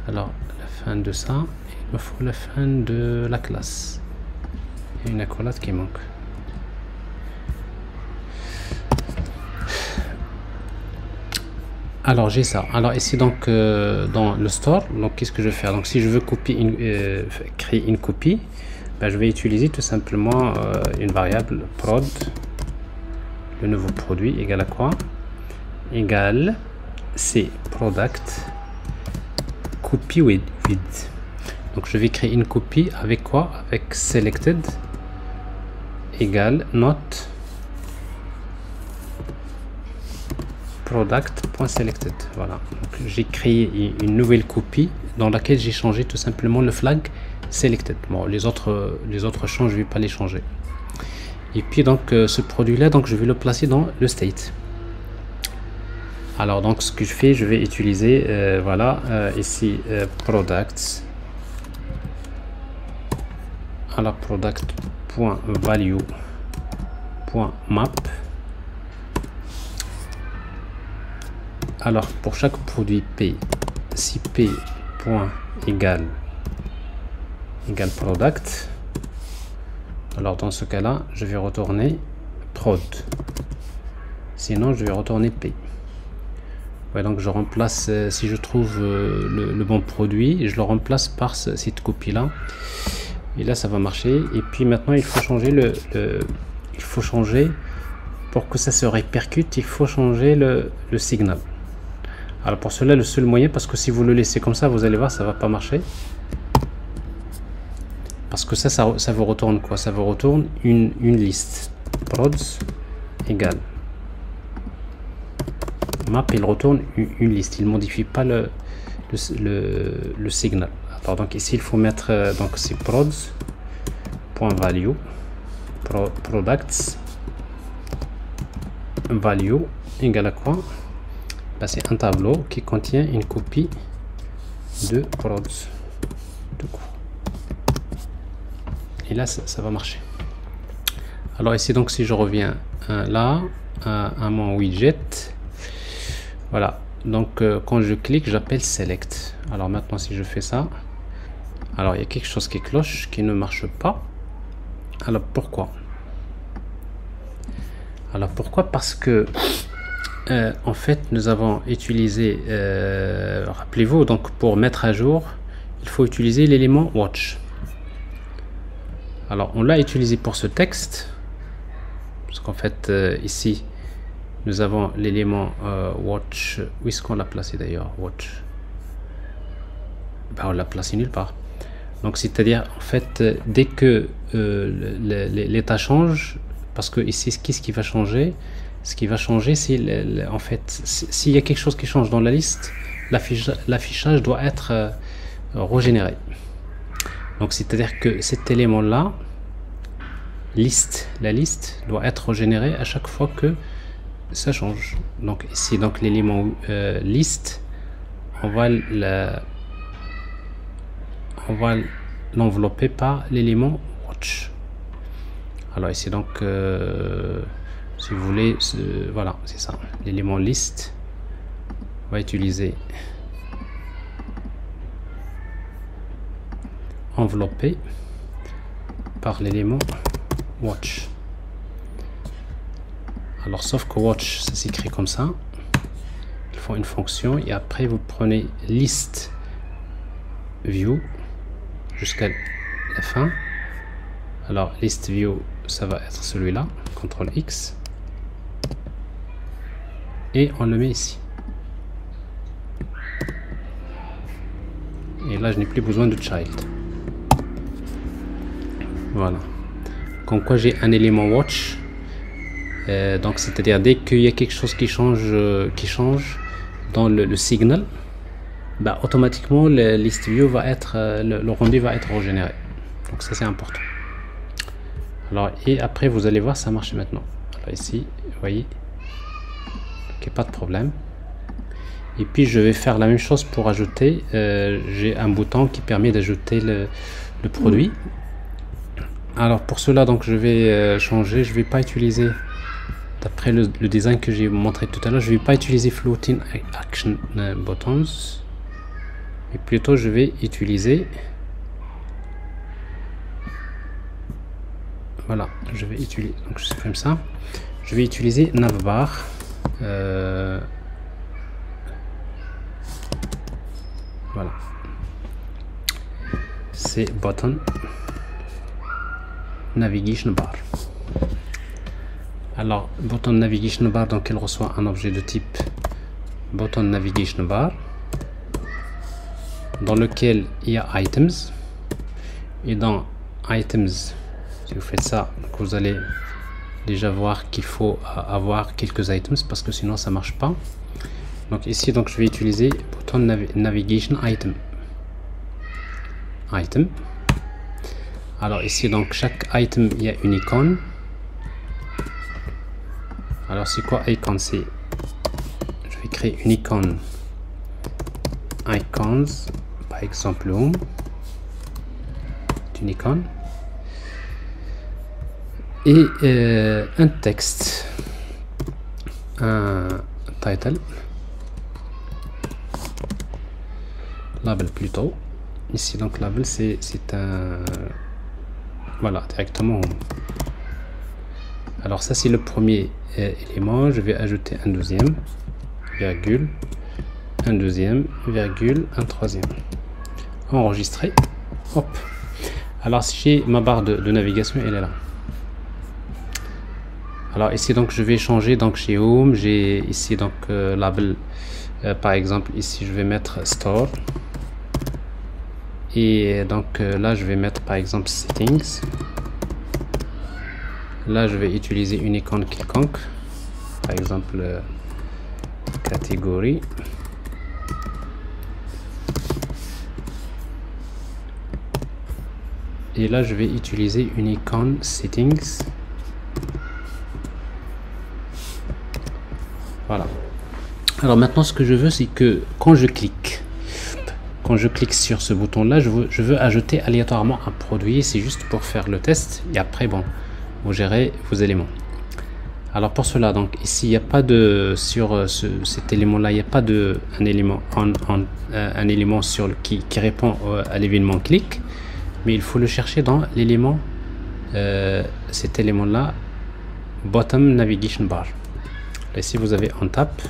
Alors la fin de ça, il me faut la fin de la classe. Il y a une accolade qui manque. Alors j'ai ça. Alors ici donc dans le store, donc qu'est-ce que je vais faire? Donc si je veux copier créer une copie, ben, je vais utiliser tout simplement une variable prod, le nouveau produit égale à quoi? Égale c'est product copy with. Donc je vais créer une copie avec quoi? Avec selected égale not product.selected. Voilà, donc j'ai créé une nouvelle copie dans laquelle j'ai changé tout simplement le flag selected. Bon, les autres champs je vais pas les changer. Et puis donc ce produit là, donc je vais le placer dans le state. Alors donc ce que je fais, je vais utiliser voilà ici products, alors product.value.map. Alors pour chaque produit P, si P point égale product, alors dans ce cas là je vais retourner prod, sinon je vais retourner P. Ouais, donc je remplace, si je trouve le bon produit, je le remplace par cette copie là, et là ça va marcher. Et puis maintenant il faut changer il faut changer, pour que ça se répercute, il faut changer le signal. Alors pour cela, le seul moyen, parce que si vous le laissez comme ça, vous allez voir, ça va pas marcher. Parce que ça vous retourne quoi? Ça vous retourne une liste. Prods égale map, il retourne une liste. Il modifie pas le signal. Alors donc ici, il faut mettre, donc c'est prods.value, products value égale à quoi? C'est un tableau qui contient une copie de prods. Et là ça va marcher. Alors ici donc si je reviens là à mon widget, voilà, donc quand je clique j'appelle select. Alors maintenant si je fais ça, alors il y a quelque chose qui cloche, qui ne marche pas. Alors pourquoi? Parce que en fait nous avons utilisé, rappelez-vous, donc pour mettre à jour il faut utiliser l'élément watch. Alors on l'a utilisé pour ce texte parce qu'en fait ici nous avons l'élément watch. Où est-ce qu'on l'a placé d'ailleurs? Watch, ben, on l'a placé nulle part. Donc c'est à dire en fait dès que l'état change, parce que ici qu'est-ce qui va changer? Ce qui va changer, c'est en fait s'il y a quelque chose qui change dans la liste, l'affichage doit être régénéré. Donc c'est à dire que cet élément là, la liste doit être régénérée à chaque fois que ça change. Donc ici donc l'élément liste, on va l'envelopper par l'élément watch. Alors ici donc si vous voulez, voilà, c'est ça, l'élément liste, on va utiliser enveloppé par l'élément watch. Alors sauf que watch ça s'écrit comme ça, il faut une fonction et après vous prenez list view jusqu'à la fin. Alors list view ça va être celui-là, CTRL X, et on le met ici. Et là je n'ai plus besoin de child. Voilà, comme quoi j'ai un élément watch, donc c'est à dire dès qu'il y a quelque chose qui change dans le signal, bah, automatiquement le list view va être le rendu va être régénéré. Donc ça c'est important. Alors et après vous allez voir ça marche maintenant. Alors ici vous voyez qu'il n'y a pas de problème. Et puis je vais faire la même chose pour ajouter. J'ai un bouton qui permet d'ajouter le produit. Alors pour cela, donc je vais changer. Je vais pas utiliser, d'après le design que j'ai montré tout à l'heure, je vais pas utiliser floating action buttons, mais plutôt je vais utiliser, voilà, je vais utiliser, donc je fais comme ça, je vais utiliser navbar. Voilà, c'est button navigation bar. Alors button navigation bar, donc elle reçoit un objet de type button navigation bar dans lequel il y a items, et dans items, si vous faites ça, donc vous allez déjà voir qu'il faut avoir quelques items parce que sinon ça marche pas. Donc ici, donc je vais utiliser button navigation item. Alors ici, donc chaque item, il y a une icône. Alors c'est quoi icône? C'est, je vais créer une icône icons, par exemple home, une icône, et un texte, un title, label plutôt. Ici donc label, c'est un, voilà, directement home. Alors ça c'est le premier élément. Je vais ajouter un deuxième, virgule, un deuxième, virgule, un troisième. Enregistrer. Hop. Alors si j'ai ma barre de navigation, elle est là. Alors ici donc je vais changer, donc chez home, j'ai ici donc label, par exemple ici je vais mettre store, et donc là je vais mettre par exemple settings. Là je vais utiliser une icône quelconque, par exemple catégorie, et là je vais utiliser une icône settings. Voilà. Alors maintenant ce que je veux, c'est que quand je clique sur ce bouton là, je veux ajouter aléatoirement un produit. C'est juste pour faire le test, et après bon, vous gérez vos éléments. Alors pour cela, donc ici il n'y a pas de, sur cet élément là, il n'y a pas de un élément sur qui répond à l'événement clic, mais il faut le chercher dans l'élément, cet élément là, bottom navigation bar. Là, ici vous avez OnTap,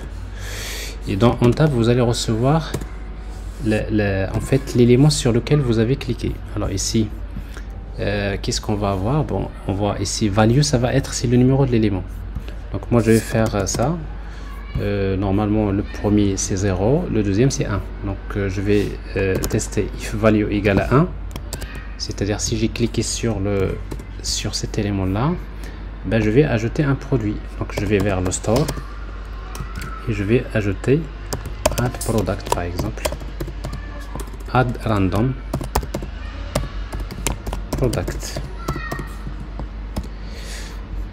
et dans OnTap vous allez recevoir en fait l'élément sur lequel vous avez cliqué. Alors ici qu'est-ce qu'on va avoir? Bon, on voit ici value, ça va être, c'est le numéro de l'élément. Donc moi je vais faire ça. Normalement le premier c'est 0, le deuxième c'est 1. Donc je vais tester if value égale à 1, c'est-à-dire si j'ai cliqué sur cet élément là, ben, je vais ajouter un produit. Donc je vais vers le store et je vais ajouter add product, par exemple add random product.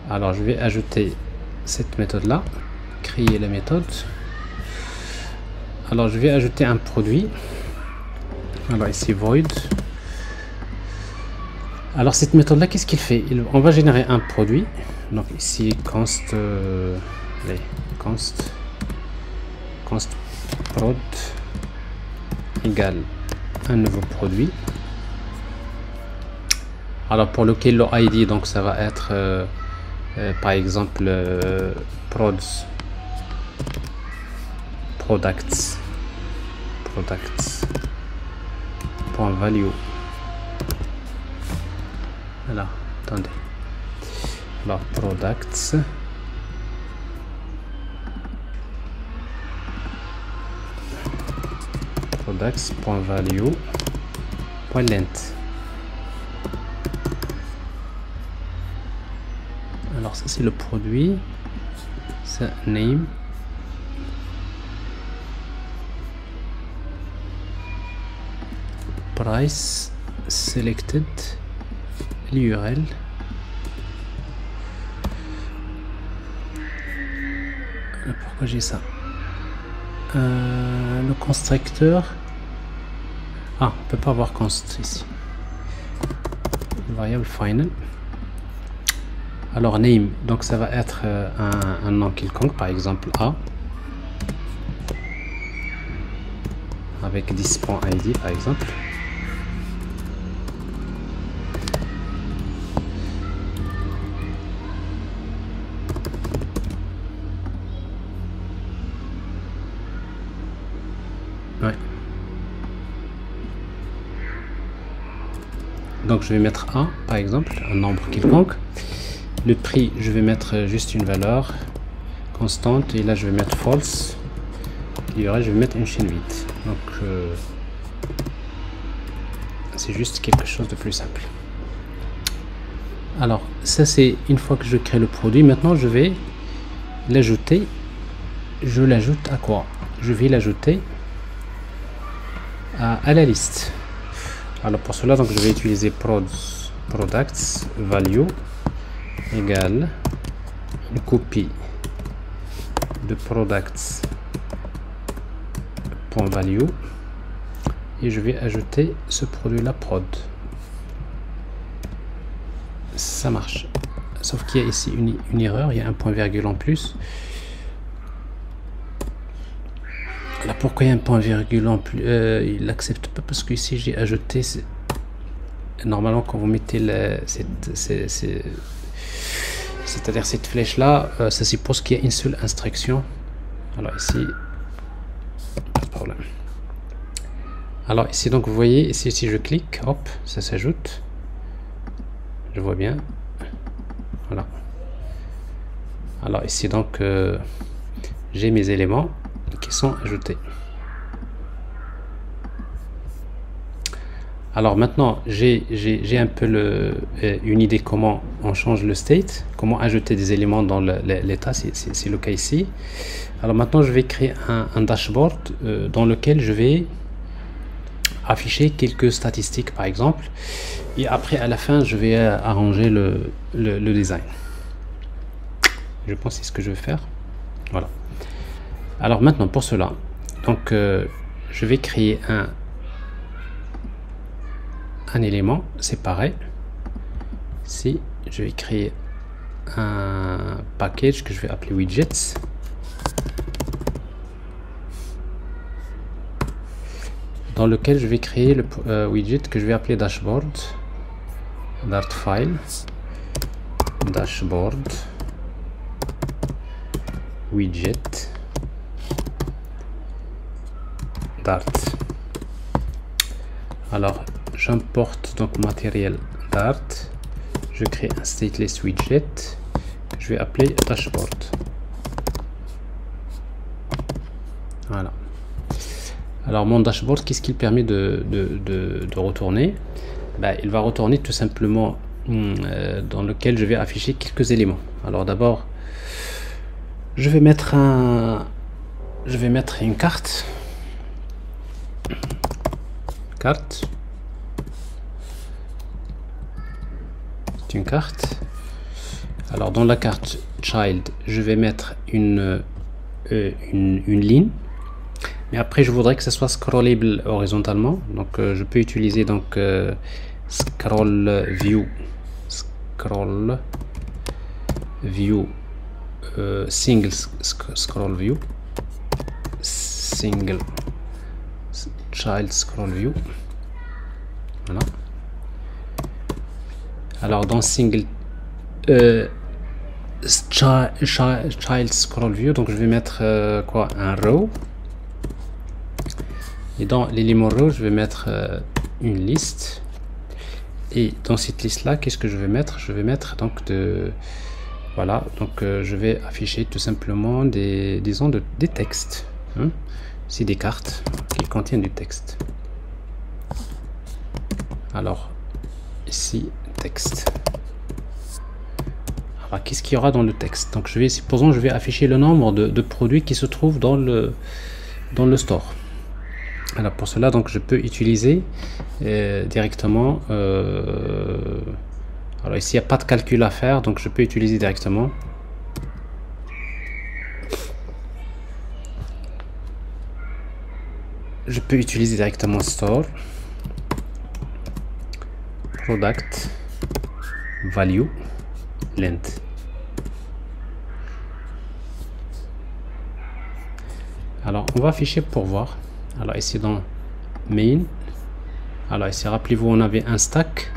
Alors je vais ajouter cette méthode là, créer la méthode. Alors je vais ajouter un produit. Alors ici void. Alors cette méthode là, qu'est-ce qu'il fait? On va générer un produit. Donc ici const prod égale un nouveau produit. Alors pour lequel le ID, donc ça va être par exemple products point value. Voilà, attendez. Alors products point value point length. Alors ça c'est le produit, ça name, price selected, l'URL, pourquoi j'ai ça? Le constructeur. Ah, on peut pas avoir const ici. Variable final. Alors name, donc ça va être un nom quelconque, par exemple A, avec this.id par exemple. Ouais. Donc je vais mettre A par exemple, un nombre quelconque. Le prix, je vais mettre juste une valeur constante et là je vais mettre false. Il y aura, je vais mettre une chaîne vide. Donc c'est juste quelque chose de plus simple. Alors ça c'est une fois que je crée le produit. Maintenant je vais l'ajouter. Je l'ajoute à quoi? Je vais l'ajouter à la liste. Alors pour cela, donc je vais utiliser products value égale une copie de products .value et je vais ajouter ce produit là prod. Ça marche, sauf qu'il y a ici une erreur, il y a un point virgule en plus. Là, pourquoi il y a un point virgule en plus? Il n'accepte pas parce que ici j'ai ajouté. Normalement, quand vous mettez c'est-à-dire cette flèche là, ça suppose qu'il y a une seule instruction. Alors ici, pas de problème. Alors ici, donc vous voyez ici, si je clique, hop, ça s'ajoute. Je vois bien. Voilà. Alors ici donc j'ai mes éléments qui sont ajoutés. Alors maintenant j'ai un peu une idée comment on change le state, comment ajouter des éléments dans l'état, c'est le cas ici. Alors maintenant je vais créer un dashboard dans lequel je vais afficher quelques statistiques par exemple, et après à la fin je vais arranger le design. Je pense que c'est ce que je vais faire. Voilà. Alors maintenant pour cela, donc je vais créer un élément séparé. Ici je vais créer un package que je vais appeler widgets, dans lequel je vais créer le widget que je vais appeler dashboard, dart file dashboard widget dart. Alors j'importe donc matériel dart, je crée un stateless widget que je vais appeler dashboard. Voilà. Alors mon dashboard, qu'est-ce qu'il permet de retourner? Ben, il va retourner tout simplement dans lequel je vais afficher quelques éléments. Alors d'abord je vais mettre une carte. C'est une carte. Alors dans la carte child, je vais mettre une ligne, mais après je voudrais que ça soit scrollable horizontalement, donc je peux utiliser donc scroll view single scroll view, single child scroll view. Voilà. Alors dans single child scroll view, donc je vais mettre quoi, un row, et dans l'élément row je vais mettre une liste, et dans cette liste là qu'est-ce que je vais mettre? Je vais mettre donc voilà, donc je vais afficher tout simplement des textes, hein? C'est des cartes qui contiennent du texte. Alors ici texte. Alors qu'est-ce qu'il y aura dans le texte? Donc supposons je vais afficher le nombre de produits qui se trouvent dans le store. Alors pour cela donc je peux utiliser directement alors ici il n'y a pas de calcul à faire, donc je peux utiliser directement je peux utiliser directement store, product, value, length. Alors on va afficher pour voir. Alors ici dans main, alors ici rappelez-vous, on avait un stack.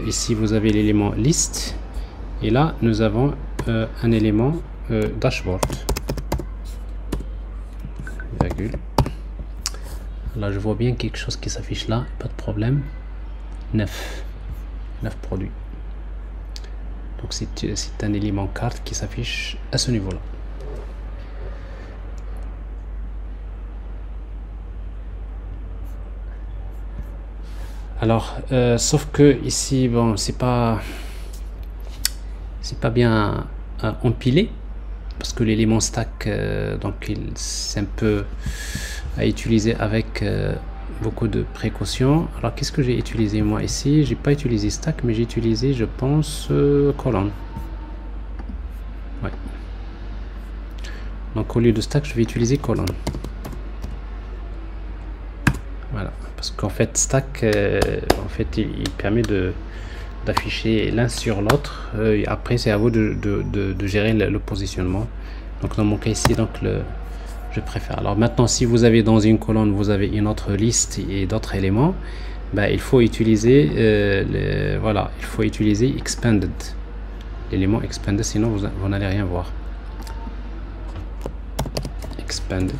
Ici vous avez l'élément list et là nous avons un élément dashboard, virgule. Là je vois bien quelque chose qui s'affiche là, pas de problème. 9 produits, donc c'est un élément carte qui s'affiche à ce niveau là. Alors sauf que ici bon c'est pas bien empilé parce que l'élément stack donc c'est un peu à utiliser avec beaucoup de précautions. Alors qu'est-ce que j'ai utilisé moi ici? J'ai pas utilisé stack mais j'ai utilisé, je pense, colonne. Ouais. Donc au lieu de stack je vais utiliser colonne. Voilà, parce qu'en fait stack en fait il permet d'afficher l'un sur l'autre. Après c'est à vous de gérer le positionnement. Donc dans mon cas ici, donc je préfère. Alors maintenant si vous avez dans une colonne, vous avez une autre liste et d'autres éléments, ben, il faut utiliser voilà, il faut utiliser expanded, l'élément expanded, sinon vous n'allez rien voir. Expanded,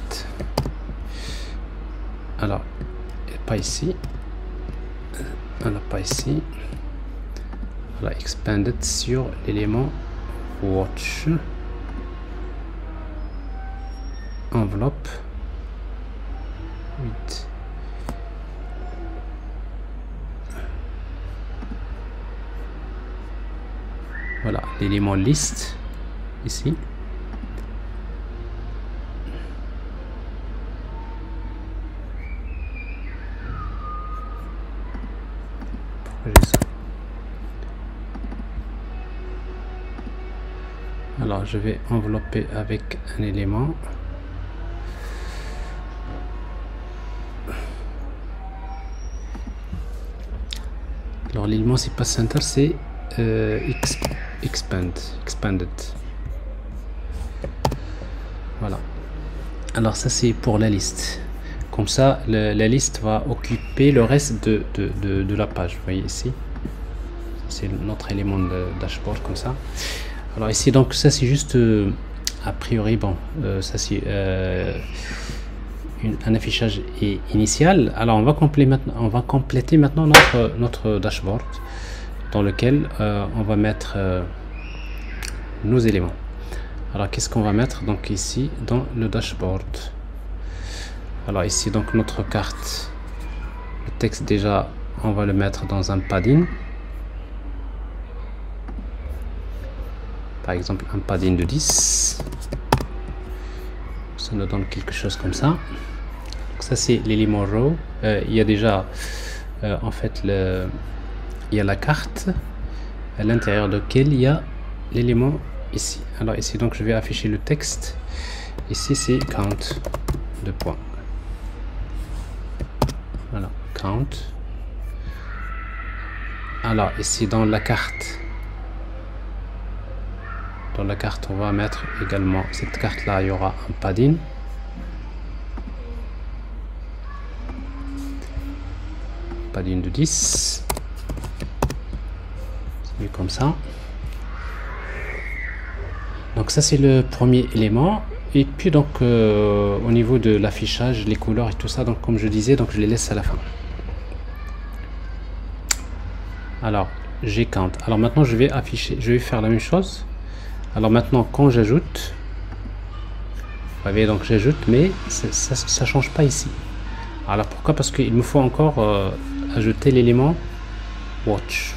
alors pas ici, alors pas ici, voilà, expanded sur l'élément watch, enveloppe 8. Voilà l'élément liste ici. Alors je vais envelopper avec un élément. Alors l'élément c'est pas center, c'est expanded. Voilà. Alors ça c'est pour la liste. Comme ça la liste va occuper le reste de la page. Vous voyez ici, c'est notre élément de dashboard comme ça. Alors ici donc ça c'est juste a priori bon ça c'est un affichage initial. Alors on va compléter maintenant notre dashboard dans lequel on va mettre nos éléments. Alors qu'est-ce qu'on va mettre donc ici dans le dashboard? Alors ici donc notre carte, le texte déjà on va le mettre dans un padding, par exemple un padding de 10, ça nous donne quelque chose comme ça. Donc ça c'est l'élément row. Il y a déjà en fait il y a la carte à l'intérieur de laquelle il y a l'élément ici. Alors ici donc je vais afficher le texte, ici c'est count, 2 points. Voilà, count. Alors ici dans la carte, on va mettre également cette carte là, il y aura un padding, de 10, c'est comme ça. Donc ça c'est le premier élément. Et puis donc au niveau de l'affichage, les couleurs et tout ça, donc comme je disais, donc je les laisse à la fin. Alors j'ai count. Alors maintenant je vais faire la même chose. Alors maintenant quand j'ajoute, vous voyez donc j'ajoute, mais ça change pas ici. Alors pourquoi? Parce qu'il me faut encore ajouter l'élément watch.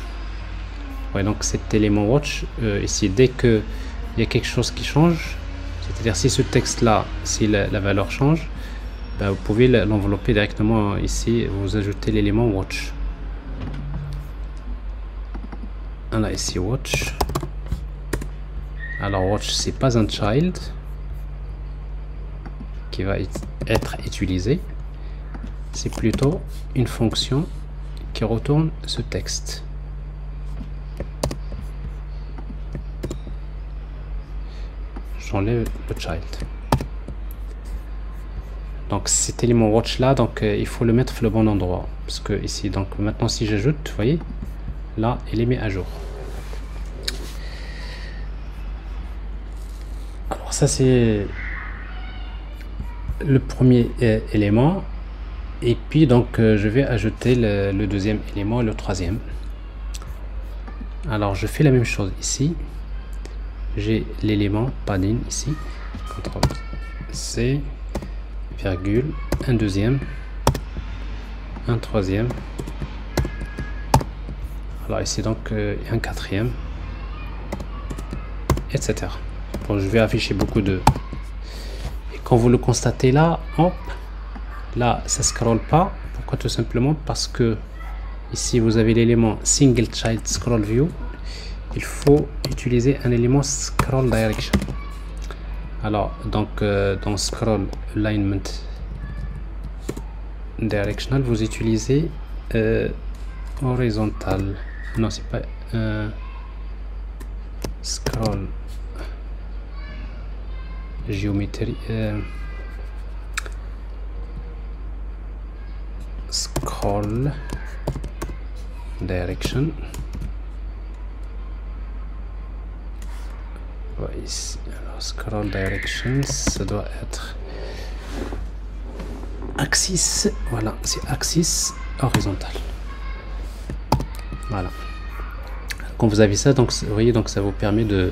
Ouais, donc cet élément watch ici, dès que il y a quelque chose qui change, c'est-à-dire si ce texte là, si la valeur change, ben, vous pouvez l'envelopper directement ici, vous ajoutez l'élément watch. Voilà ici watch. Alors watch c'est pas un child qui va être utilisée, c'est plutôt une fonction qui retourne ce texte. J'enlève le child. Donc cet élément watch là, donc il faut le mettre le bon endroit, parce que ici, donc maintenant si j'ajoute, vous voyez, là il est mis à jour. Alors ça c'est le premier élément, et puis donc je vais ajouter le deuxième élément et le troisième. Alors je fais la même chose ici, j'ai l'élément padding ici, CTRL C, virgule, un deuxième, un troisième, alors ici donc un quatrième, etc. Bon, je vais afficher beaucoup de... Et quand vous le constatez là, hop, là ça scrolle pas. Pourquoi? Tout simplement parce que ici vous avez l'élément single child scroll view. Il faut utiliser un élément scroll direction. Alors donc dans scroll alignment directional, vous utilisez horizontal. Non, c'est pas scroll géométrie, scroll direction. Ici, alors scroll direction, ça doit être axis. Voilà, c'est axis horizontal. Voilà. Quand vous avez ça, donc vous voyez, donc ça vous permet de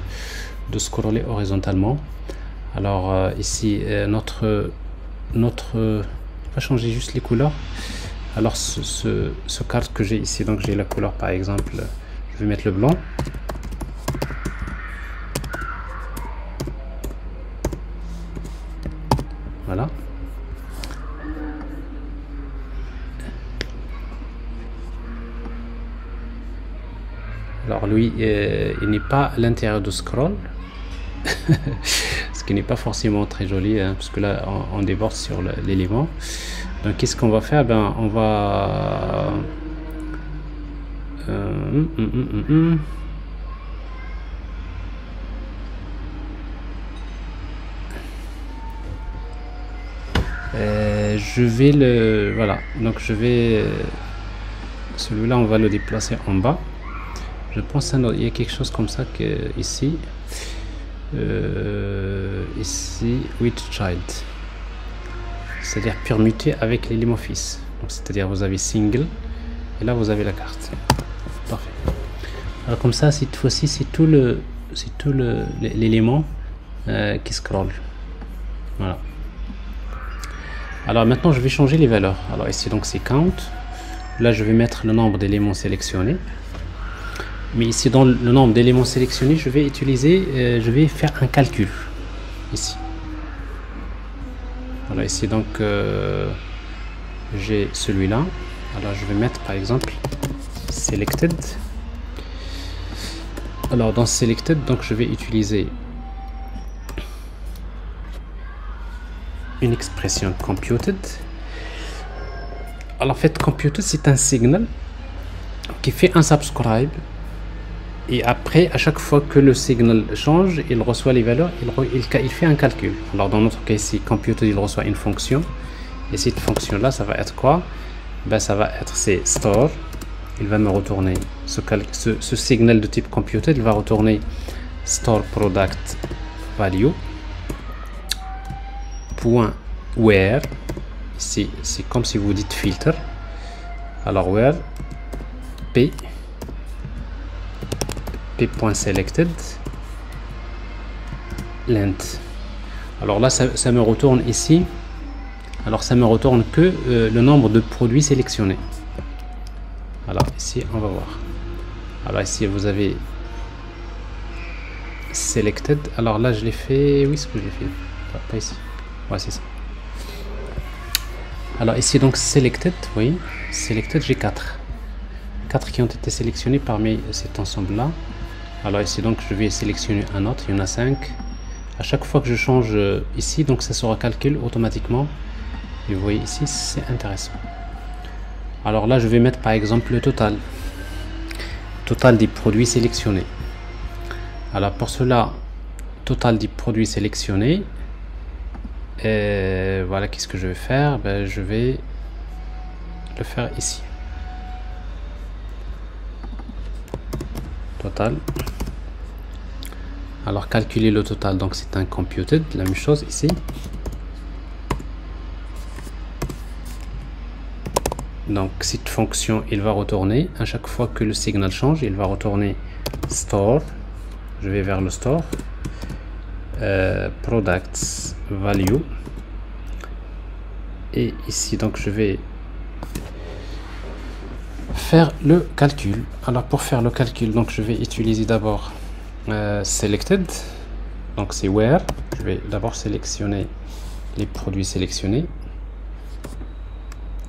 scroller horizontalement. Alors ici notre on va changer juste les couleurs. Alors ce carte que j'ai ici, donc j'ai la couleur par exemple, je vais mettre le blanc. Voilà. Alors lui, il n'est pas à l'intérieur de scroll, ce qui n'est pas forcément très joli, hein, parce que là on déborde sur l'élément. Donc qu'est-ce qu'on va faire? Ben on va je vais le... Voilà, donc je vais... celui-là, on va le déplacer en bas. Je pense qu'il y a quelque chose comme ça que ici. Ici, with child. C'est-à-dire permuter avec l'élément fils. C'est-à-dire vous avez single, et là vous avez la carte. Parfait. Alors comme ça, cette fois-ci, c'est tout l'élément qui scroll. Voilà. Alors maintenant je vais changer les valeurs. Alors ici donc c'est count. Là je vais mettre le nombre d'éléments sélectionnés. Mais ici dans le nombre d'éléments sélectionnés, je vais utiliser, je vais faire un calcul ici. Voilà, ici donc j'ai celui-là. Alors je vais mettre par exemple selected. Alors dans selected, donc je vais utiliser une expression computed. Alors en fait computed c'est un signal qui fait un subscribe, et après à chaque fois que le signal change, il reçoit les valeurs, il fait un calcul. Alors dans notre cas ici computed, il reçoit une fonction, et cette fonction là ça va être quoi? Ben ça va être c'est store. Il va me retourner ce signal de type computed, il va retourner store product value point where. Ici c'est comme si vous dites filter. Alors where p.selected length. Alors là ça me retourne ici, alors ça me retourne que le nombre de produits sélectionnés. Alors ici on va voir. Alors ici vous avez selected. Alors là je l'ai fait, oui, ce que je l'ai fait, pas ici. Ouais, c'est ça. Alors ici donc selected, oui, selected, j'ai 4 qui ont été sélectionnés parmi cet ensemble là. Alors ici donc je vais sélectionner un autre, il y en a 5. À chaque fois que je change ici, donc ça sera calculé automatiquement. Et vous voyez ici, c'est intéressant. Alors là, je vais mettre par exemple le total des produits sélectionnés. Alors pour cela, total des produits sélectionnés. Et voilà, qu'est-ce que je vais faire? Ben, je vais le faire ici. Total. Alors calculer le total, donc c'est un computed, la même chose ici. Donc cette fonction, il va retourner à chaque fois que le signal change, il va retourner store. Je vais vers le store, products value, et ici donc je vais faire le calcul. Alors pour faire le calcul, donc je vais utiliser d'abord selected, donc c'est where. Je vais d'abord sélectionner les produits sélectionnés.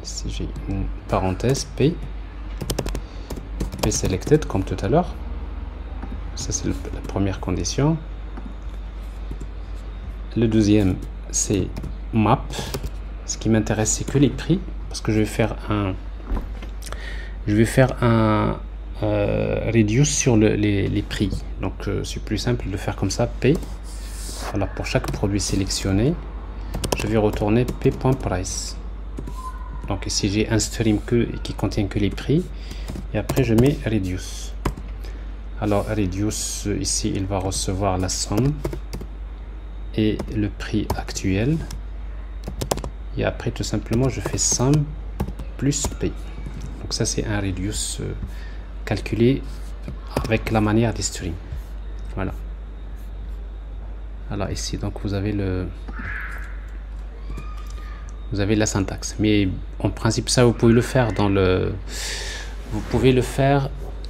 Ici j'ai une parenthèse p selected comme tout à l'heure. Ça c'est la première condition. Le deuxième c'est map. Ce qui m'intéresse c'est que les prix, parce que je vais faire un reduce sur les prix. Donc c'est plus simple de faire comme ça, p. Voilà, pour chaque produit sélectionné, je vais retourner p.price. Donc ici j'ai un stream qui contient que les prix, et après je mets reduce. Alors reduce, ici il va recevoir la somme et le prix actuel, et après tout simplement je fais somme plus p. Donc ça c'est un reduce calculé avec la manière des streams. Voilà. Alors ici donc vous avez la syntaxe, mais en principe ça vous pouvez le faire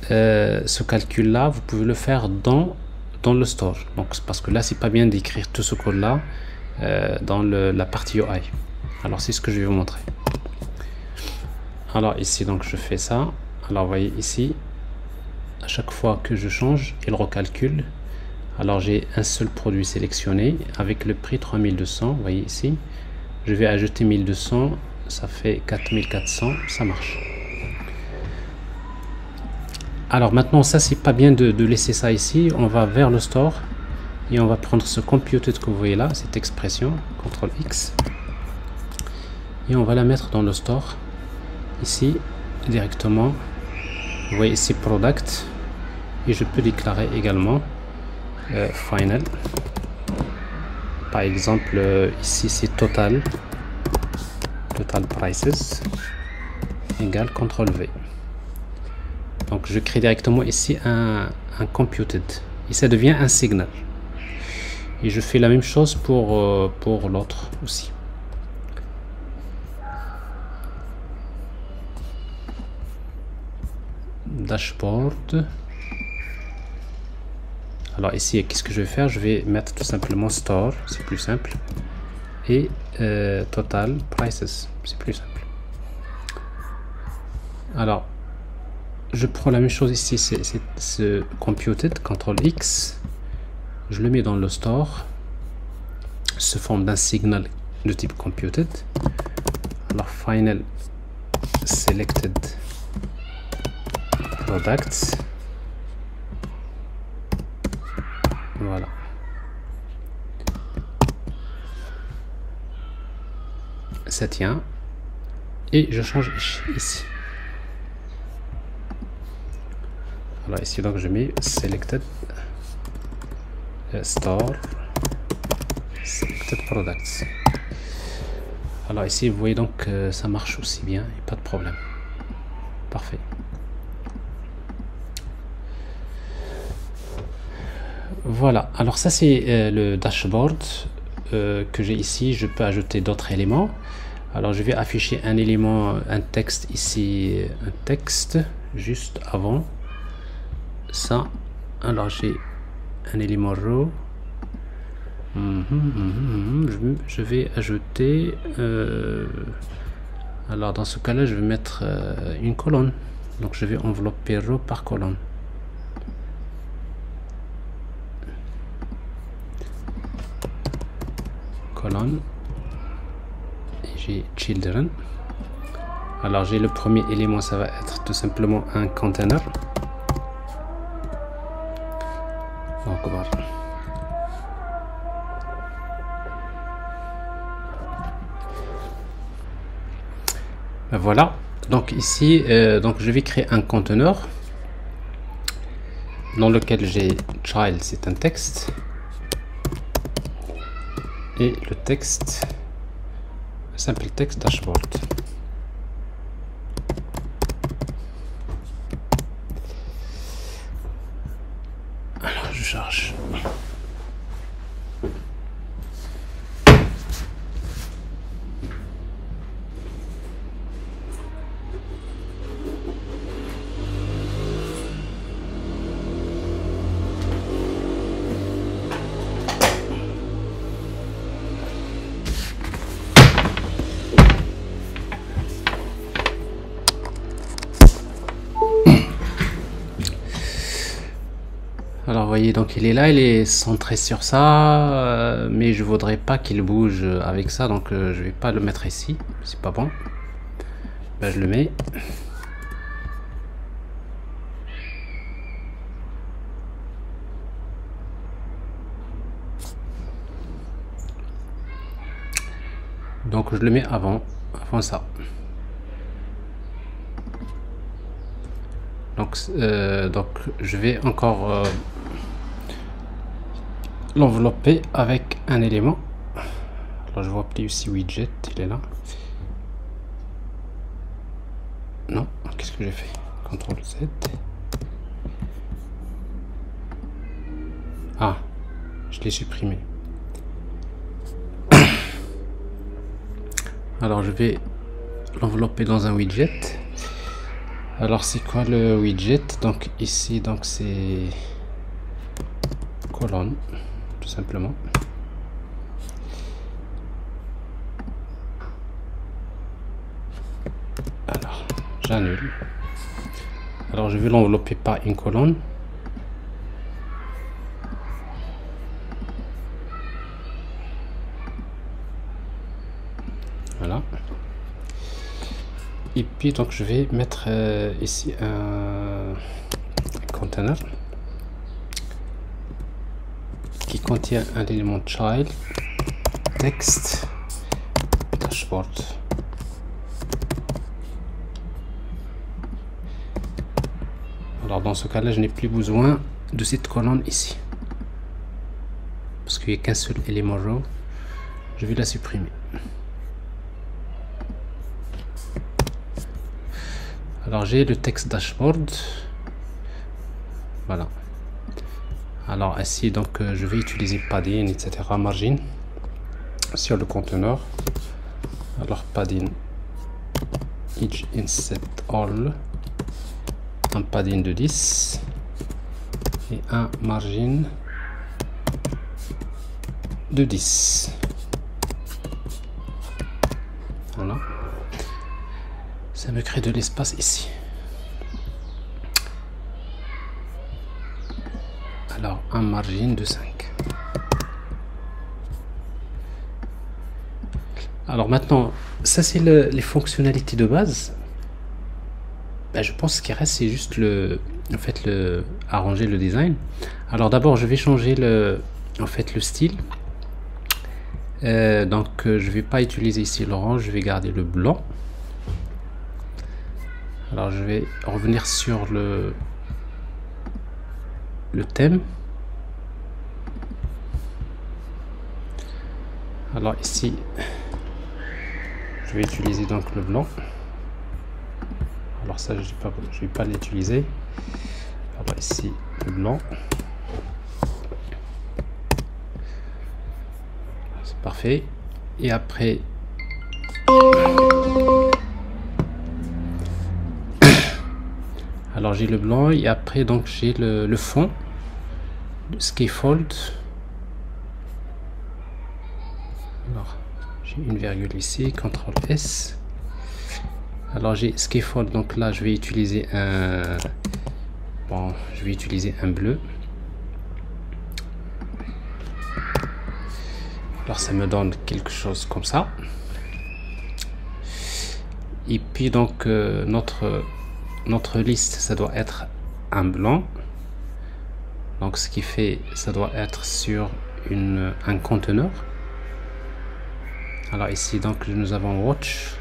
ce calcul là vous pouvez le faire dans le store. Donc parce que là c'est pas bien d'écrire tout ce code là dans la partie UI. Alors c'est ce que je vais vous montrer. Alors ici donc je fais ça. Alors vous voyez ici, à chaque fois que je change, il recalcule. Alors j'ai un seul produit sélectionné avec le prix 3200. Vous voyez ici, je vais ajouter 1200, ça fait 4400, ça marche. Alors maintenant ça c'est pas bien de laisser ça ici. On va vers le store et on va prendre ce computed que vous voyez là, cette expression, CTRL X, et on va la mettre dans le store ici directement. Vous voyez ici product, et je peux déclarer également final. Par exemple ici c'est total prices égale CTRL V. Donc je crée directement ici un computed et ça devient un signal, et je fais la même chose pour l'autre aussi. Dashboard. Alors ici qu'est-ce que je vais faire? Je vais mettre tout simplement store, c'est plus simple, et total prices, c'est plus simple. Alors je prends la même chose ici, c'est ce computed, CTRL X, je le mets dans le store sous forme d'un signal de type computed. Alors final selected products, voilà. Ça tient, et je change ici. Alors ici donc je mets selected store selected products. Alors ici vous voyez donc ça marche aussi bien, et pas de problème. Parfait. Voilà, alors ça c'est le dashboard que j'ai ici. Je peux ajouter d'autres éléments. Alors je vais afficher un élément, un texte ici, un texte juste avant ça. Alors j'ai un élément row. Je vais ajouter alors dans ce cas là je vais mettre une colonne, donc je vais envelopper row par colonne. colonne et j'ai children. Alors j'ai le premier élément, ça va être tout simplement un container. Donc voilà. Voilà, donc ici donc je vais créer un conteneur dans lequel j'ai child, c'est un texte, et le texte, un simple texte dashboard. Alors je charge. Alors vous voyez, donc il est là, il est centré sur ça, mais je voudrais pas qu'il bouge avec ça, donc je vais pas le mettre ici, c'est pas bon. Ben, je le mets. Donc je le mets avant ça. Donc je vais encore l'envelopper avec un élément. Alors je vois plus ici widget, il est là. Non, qu'est-ce que j'ai fait? CTRL Z. Ah, je l'ai supprimé. Alors je vais l'envelopper dans un widget. Alors c'est quoi le widget? Donc ici, donc c'est colonne, tout simplement. Alors j'annule. Alors je vais l'envelopper par une colonne. Voilà. Et puis donc je vais mettre ici un container qui contient un élément child, texte, dashboard. Alors dans ce cas-là, je n'ai plus besoin de cette colonne ici parce qu'il n'y a qu'un seul élément row. Je vais la supprimer. Alors j'ai le texte dashboard. Voilà. Alors ici donc je vais utiliser padding, etc. margin sur le conteneur. Alors padding each inset all, un padding de 10 et un margin de 10. Voilà. Ça me crée de l'espace ici. Alors un margin de 5. Alors maintenant, ça c'est les fonctionnalités de base. Ben, je pense qu'il reste c'est juste arranger le design. Alors d'abord je vais changer le style. Donc je vais pas utiliser ici l'orange, je vais garder le blanc. Alors je vais revenir sur le thème. Alors ici je vais utiliser donc le blanc. Alors ça je vais pas l'utiliser. Alors ici le blanc. C'est parfait. Et après alors j'ai le blanc et après donc j'ai le fond, le scaffold. Alors j'ai une virgule ici, CTRL S. Alors j'ai scaffold, donc là je vais utiliser un bleu. Alors ça me donne quelque chose comme ça. Et puis donc notre liste, ça doit être un blanc. Donc ce qui fait, ça doit être sur un conteneur. Alors ici donc nous avons watch.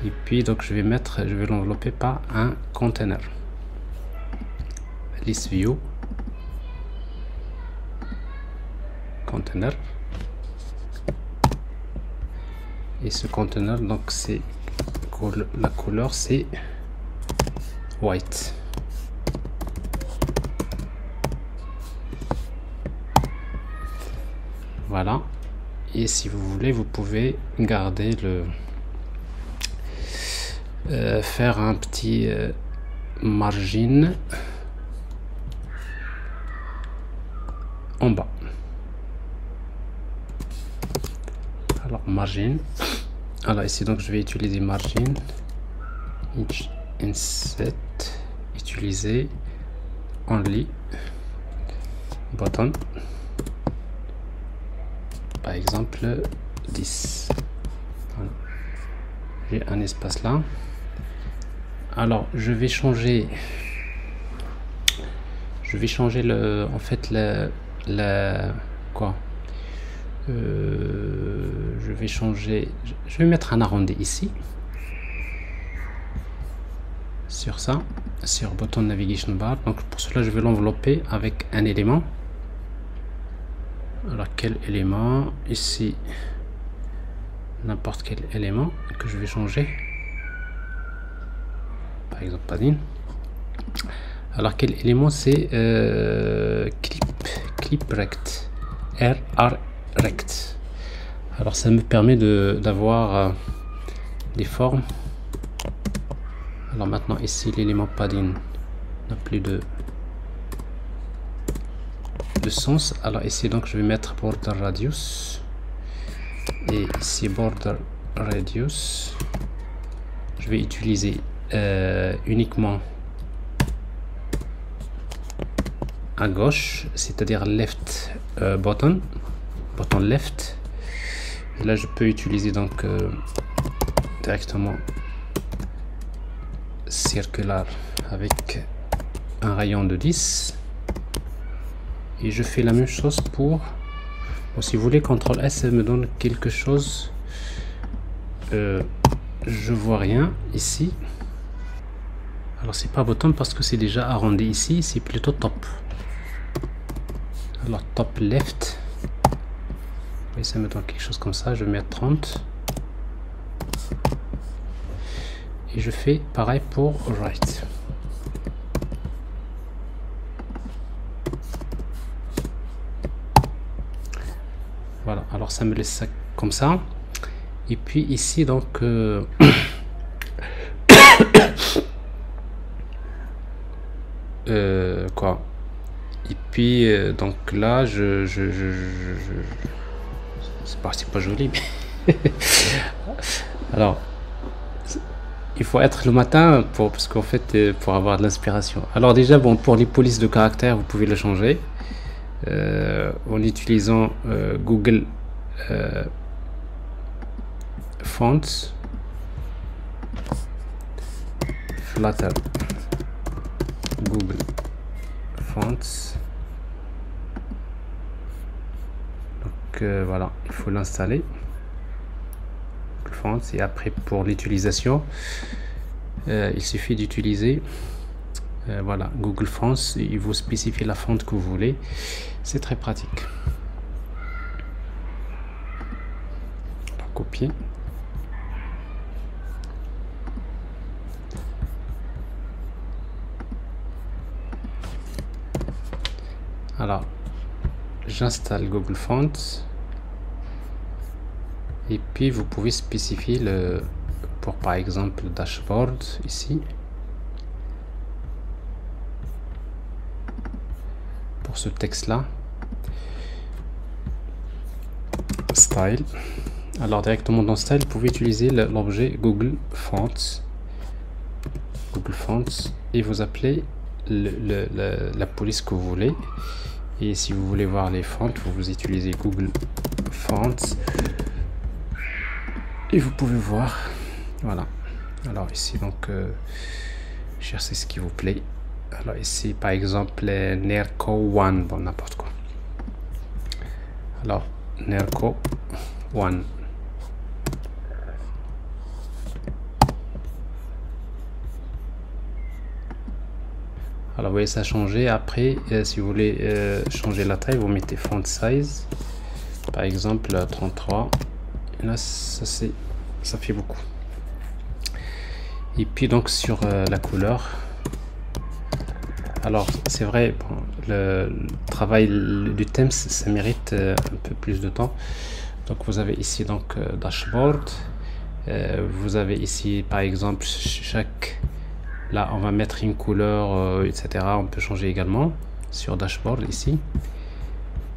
Et puis donc je vais l'envelopper par un conteneur. List view. Conteneur. Et ce conteneur, donc c'est la couleur c'est white. Voilà. Et si vous voulez, vous pouvez garder faire un petit margin en bas. Alors margin. Alors ici donc je vais utiliser margin, inset, utiliser only button, par exemple 10. Voilà. J'ai un espace là. Alors je vais changer en fait quoi, je vais mettre un arrondi ici sur ça, sur button navigation bar. Donc pour cela je vais l'envelopper avec un élément. Alors quel élément? Ici n'importe quel élément que je vais changer, par exemple padding. Alors quel élément? C'est clip rect, r rect. Alors ça me permet d'avoir des formes. Alors maintenant ici l'élément padding n'a plus de sens. Alors ici donc je vais mettre border radius, et ici border radius je vais utiliser uniquement à gauche, c'est-à-dire left button left. Et là je peux utiliser donc directement circular avec un rayon de 10. Et je fais la même chose pour, bon, si vous voulez, CTRL S, ça me donne quelque chose. Je vois rien ici. Alors c'est pas bottom parce que c'est déjà arrondi ici, c'est plutôt top. Alors top left, et ça me donne quelque chose comme ça. Je vais mettre 30 et je fais pareil pour right. Voilà, alors ça me laisse ça comme ça. Et puis ici donc quoi, et puis donc là c'est pas joli mais alors il faut être le matin parce qu'en fait pour avoir de l'inspiration. Alors déjà bon, pour les polices de caractère vous pouvez le changer en utilisant Google Fonts, Flutter, Google Fonts. Donc voilà, il faut l'installer, Google Fonts, et après pour l'utilisation il suffit d'utiliser voilà, Google Fonts. Il vous spécifie la fonte que vous voulez, c'est très pratique. Alors, copier. Alors j'installe Google Fonts, et puis vous pouvez spécifier pour par exemple dashboard ici, pour ce texte là, style. Alors directement dans style vous pouvez utiliser l'objet Google Fonts, et vous appelez la police que vous voulez. Et si vous voulez voir les fonts, vous utilisez Google fonts, et vous pouvez voir, voilà. Alors ici donc cherchez ce qui vous plaît. Alors ici par exemple Nerco One, bon n'importe quoi. Alors Nerco One. Alors vous voyez ça a changé. Après si vous voulez changer la taille, vous mettez font size par exemple 33. Et là ça fait beaucoup. Et puis donc sur la couleur, alors c'est vrai, bon, le travail du thème ça mérite un peu plus de temps. Donc vous avez ici donc dashboard, vous avez ici par exemple chaque, là on va mettre une couleur etc. On peut changer également sur dashboard ici,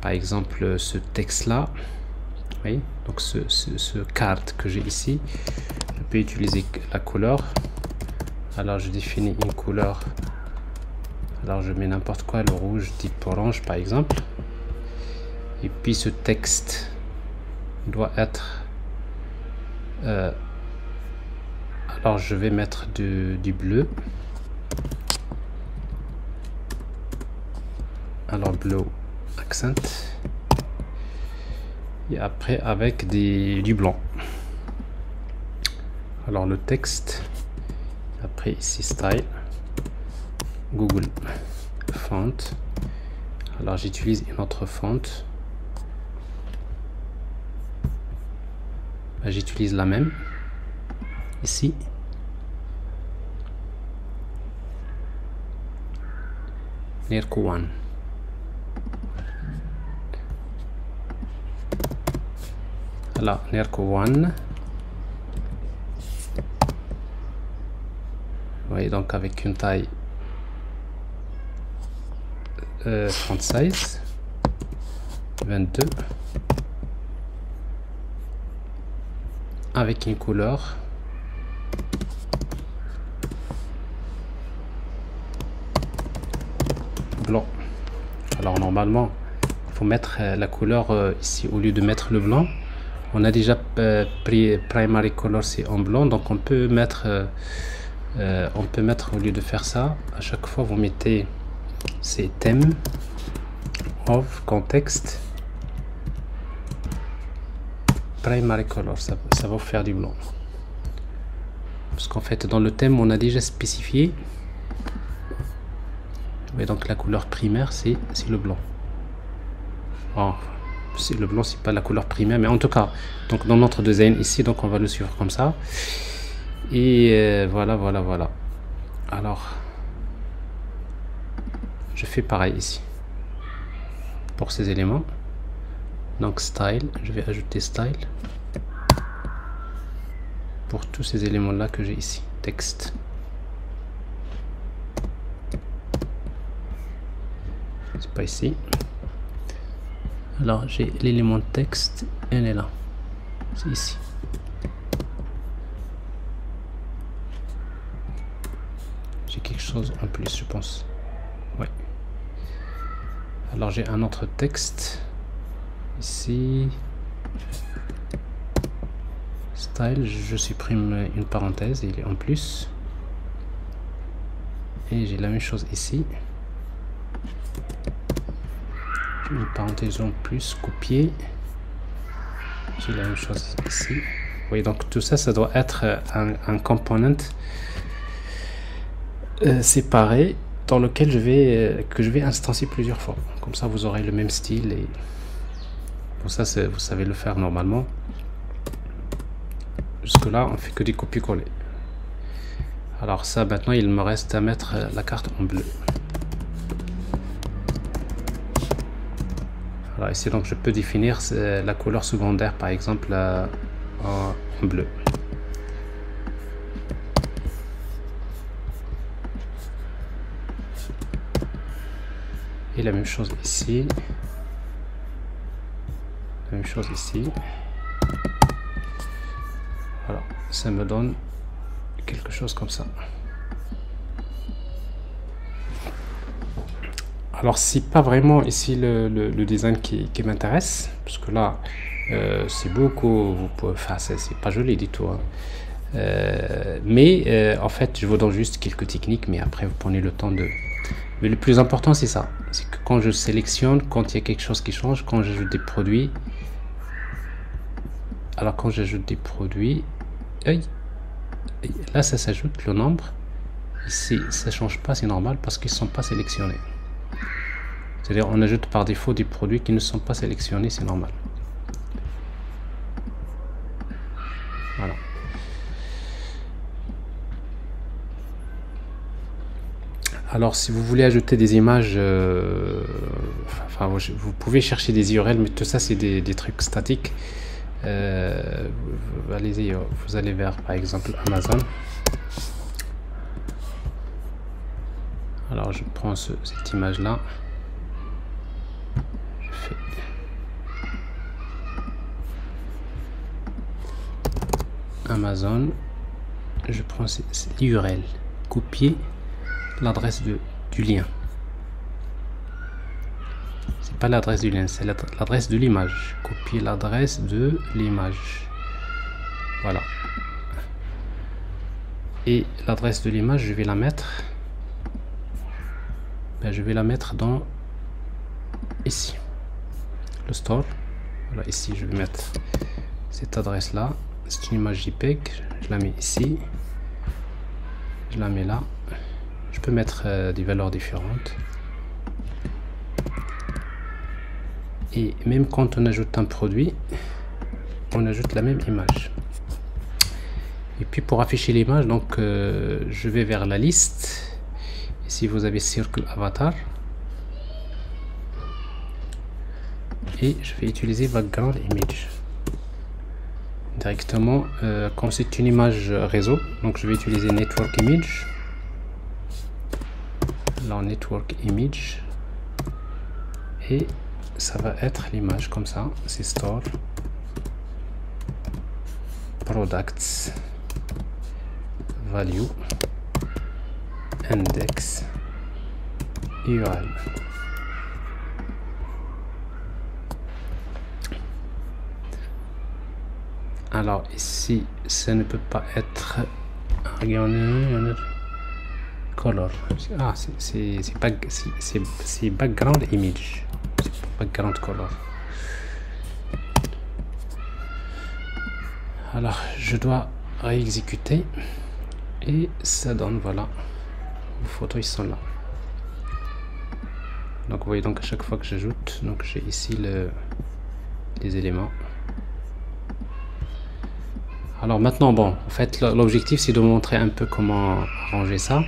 par exemple ce texte là, oui, donc ce carte que j'ai ici, je peux utiliser la couleur. Alors je définis une couleur, alors je mets n'importe quoi, le rouge type orange par exemple, et puis ce texte doit être alors je vais mettre du bleu, alors bleu accent, et après avec du blanc. Alors le texte, après ici style, Google font, alors j'utilise une autre font, j'utilise la même ici, Nerco One. Alors Nerco One, oui, donc avec une taille font size 22, avec une couleur blanc. Alors normalement il faut mettre la couleur ici, au lieu de mettre le blanc, on a déjà pris primary color, c'est en blanc, donc on peut mettre au lieu de faire ça, à chaque fois vous mettez ces thèmes of context primary color, ça va vous faire du blanc, parce qu'en fait dans le thème on a déjà spécifié, et donc la couleur primaire c'est le blanc. Oh, c'est le blanc, c'est pas la couleur primaire, mais en tout cas donc dans notre design ici, donc on va le suivre comme ça, et voilà. Alors je fais pareil ici pour ces éléments, donc style, je vais ajouter style pour tous ces éléments là que j'ai ici, texte, c'est pas ici. Alors j'ai l'élément texte, elle est là, c'est ici. J'ai quelque chose en plus, je pense. Ouais. Alors j'ai un autre texte ici, style, je supprime une parenthèse, il est en plus, et j'ai la même chose ici, j'ai une parenthèse en plus, copier, j'ai la même chose ici. Oui, donc tout ça, ça doit être un component séparé dans lequel je vais instancier plusieurs fois, comme ça vous aurez le même style, et pour ça vous savez le faire normalement. Jusque là on fait que des copier-coller. Alors ça, maintenant il me reste à mettre la carte en bleu. Alors ici donc je peux définir la couleur secondaire, par exemple en bleu. Et la même chose ici, la même chose ici. Voilà, ça me donne quelque chose comme ça. Alors c'est pas vraiment ici le design qui m'intéresse, parce que là c'est beaucoup, enfin c'est pas joli du tout, hein. Mais en fait je vous donne juste quelques techniques, mais après vous prenez le temps de... Mais le plus important c'est ça, c'est que quand je sélectionne, quand il y a quelque chose qui change, quand j'ajoute des produits, alors quand j'ajoute des produits, là ça s'ajoute le nombre, ici ça change pas, c'est normal parce qu'ils sont pas sélectionnés. C'est-à-dire on ajoute par défaut des produits qui ne sont pas sélectionnés, c'est normal. Voilà. Alors si vous voulez ajouter des images, enfin vous pouvez chercher des URL, mais tout ça c'est des trucs statiques. Allez-y, vous allez vers par exemple Amazon. Alors je prends cette image là, je fais Amazon, je prends l'URL, copier l'adresse du lien. C'est pas l'adresse du lien, c'est l'adresse de l'image. Copier l'adresse de l'image. Voilà. Et l'adresse de l'image, je vais la mettre. Je vais la mettre dans ici, le store. Voilà, ici je vais mettre cette adresse là. C'est une image JPEG. Je la mets ici. Je la mets là. Je peux mettre des valeurs différentes. Et même quand on ajoute un produit, on ajoute la même image. Et puis pour afficher l'image, donc je vais vers la liste. Ici vous avez Circle Avatar. Et je vais utiliser Background Image. Directement, quand c'est une image réseau, donc je vais utiliser Network Image. Là, Network Image. Et ça va être l'image comme ça. C'est Store. Products. Value. Index. URL. Alors ici, ça ne peut pas être... Regardez, color. Ah, c'est background image. C'est background color. Alors, je dois réexécuter et ça donne, voilà, vos photos, ils sont là. Donc, vous voyez, donc à chaque fois que j'ajoute, donc j'ai ici les éléments. Alors maintenant, bon, en fait, l'objectif c'est de montrer un peu comment arranger ça.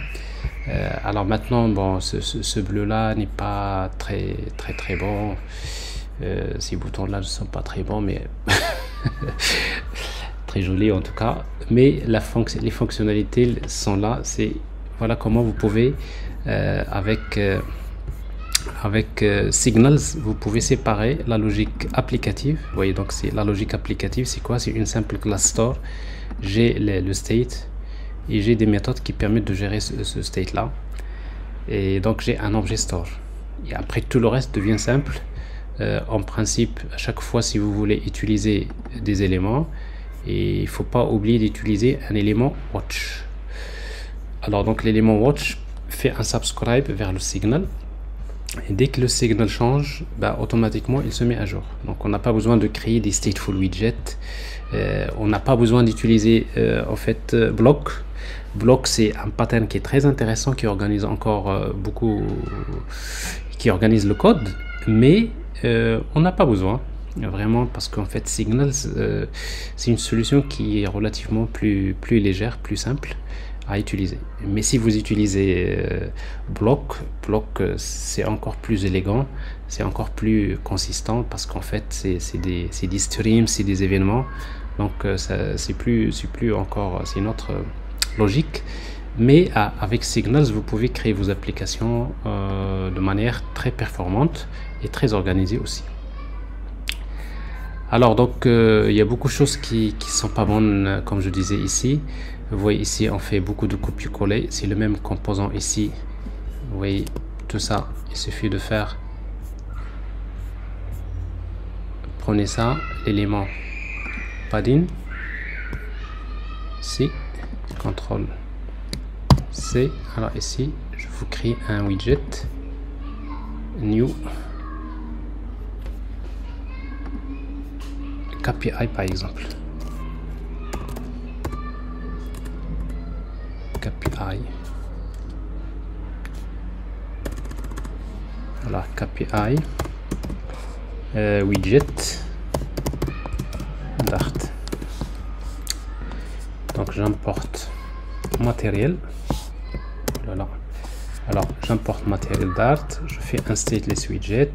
Alors maintenant, bon, ce bleu là n'est pas très bon. Ces boutons là ne sont pas très bons, mais très jolis en tout cas. Mais les fonctionnalités sont là. C'est voilà comment vous pouvez avec Signals, vous pouvez séparer la logique applicative. Vous voyez, donc c'est la logique applicative, c'est quoi? C'est une simple class store. J'ai le state et j'ai des méthodes qui permettent de gérer ce state là. Et donc j'ai un objet store. Et après tout le reste devient simple. En principe, à chaque fois si vous voulez utiliser des éléments, et il faut pas oublier d'utiliser un élément watch. Alors donc l'élément watch fait un subscribe vers le signal. Et dès que le signal change, bah, automatiquement il se met à jour. Donc on n'a pas besoin de créer des stateful widgets. On n'a pas besoin d'utiliser en fait block. Block, c'est un pattern qui est très intéressant, qui organise encore beaucoup, qui organise le code, mais on n'a pas besoin vraiment, parce qu'en fait Signals c'est une solution qui est relativement plus légère, plus simple à utiliser. Mais si vous utilisez bloc, c'est encore plus élégant, c'est encore plus consistant, parce qu'en fait c'est des streams, c'est des événements, donc c'est plus encore, c'est une autre logique. Mais avec Signals vous pouvez créer vos applications de manière très performante et très organisée aussi. Alors donc il y a beaucoup de choses qui sont pas bonnes, comme je disais ici. Vous voyez ici on fait beaucoup de copier-coller, c'est le même composant ici. Vous voyez tout ça, il suffit de faire, prenez ça, l'élément padding, ici, CTRL C, alors ici, je vous crée un widget, new, KPI par exemple, KPI, voilà, KPI, widget, Dart. Donc j'importe matériel, voilà. Alors j'importe matériel Dart, je fais un stateless widget,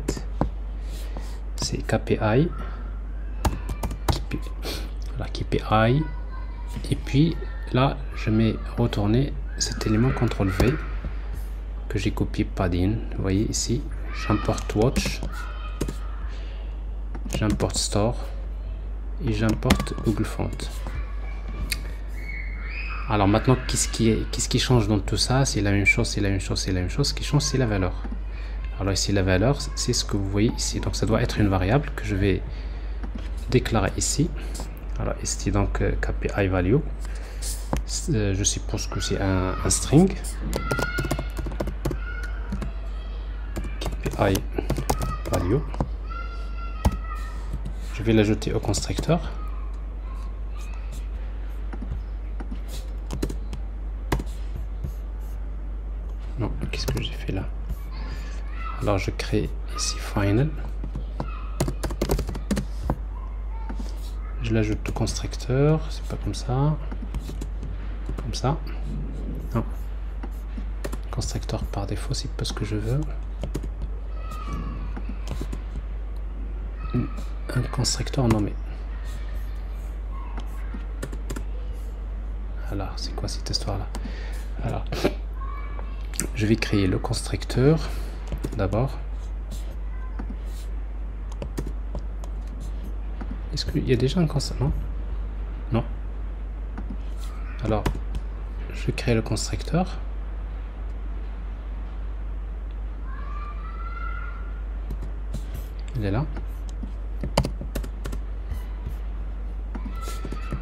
c'est KPI, voilà, KPI, et puis là je mets retourner cet élément CTRL V que j'ai copié padding, vous voyez ici, j'importe watch, j'importe store et j'importe Google Font. Alors maintenant, qu'est-ce qui change dans tout ça? C'est la même chose, c'est la même chose, c'est la même chose. Ce qui change, c'est la valeur. Alors ici, la valeur, c'est ce que vous voyez ici. Donc ça doit être une variable que je vais déclarer ici. Alors ici, donc KPI value. Je suppose que c'est un string. KPI value. Je vais l'ajouter au constructeur. Non, qu'est-ce que j'ai fait là? Alors je crée ici final. Je l'ajoute au constructeur, c'est pas comme ça. Comme ça. Non. Constructeur par défaut, c'est pas ce que je veux. Un constructeur nommé. Alors, c'est quoi cette histoire là? Alors, je vais créer le constructeur d'abord. Est-ce qu'il y a déjà un constructeur? Non. Alors, je crée le constructeur. Il est là.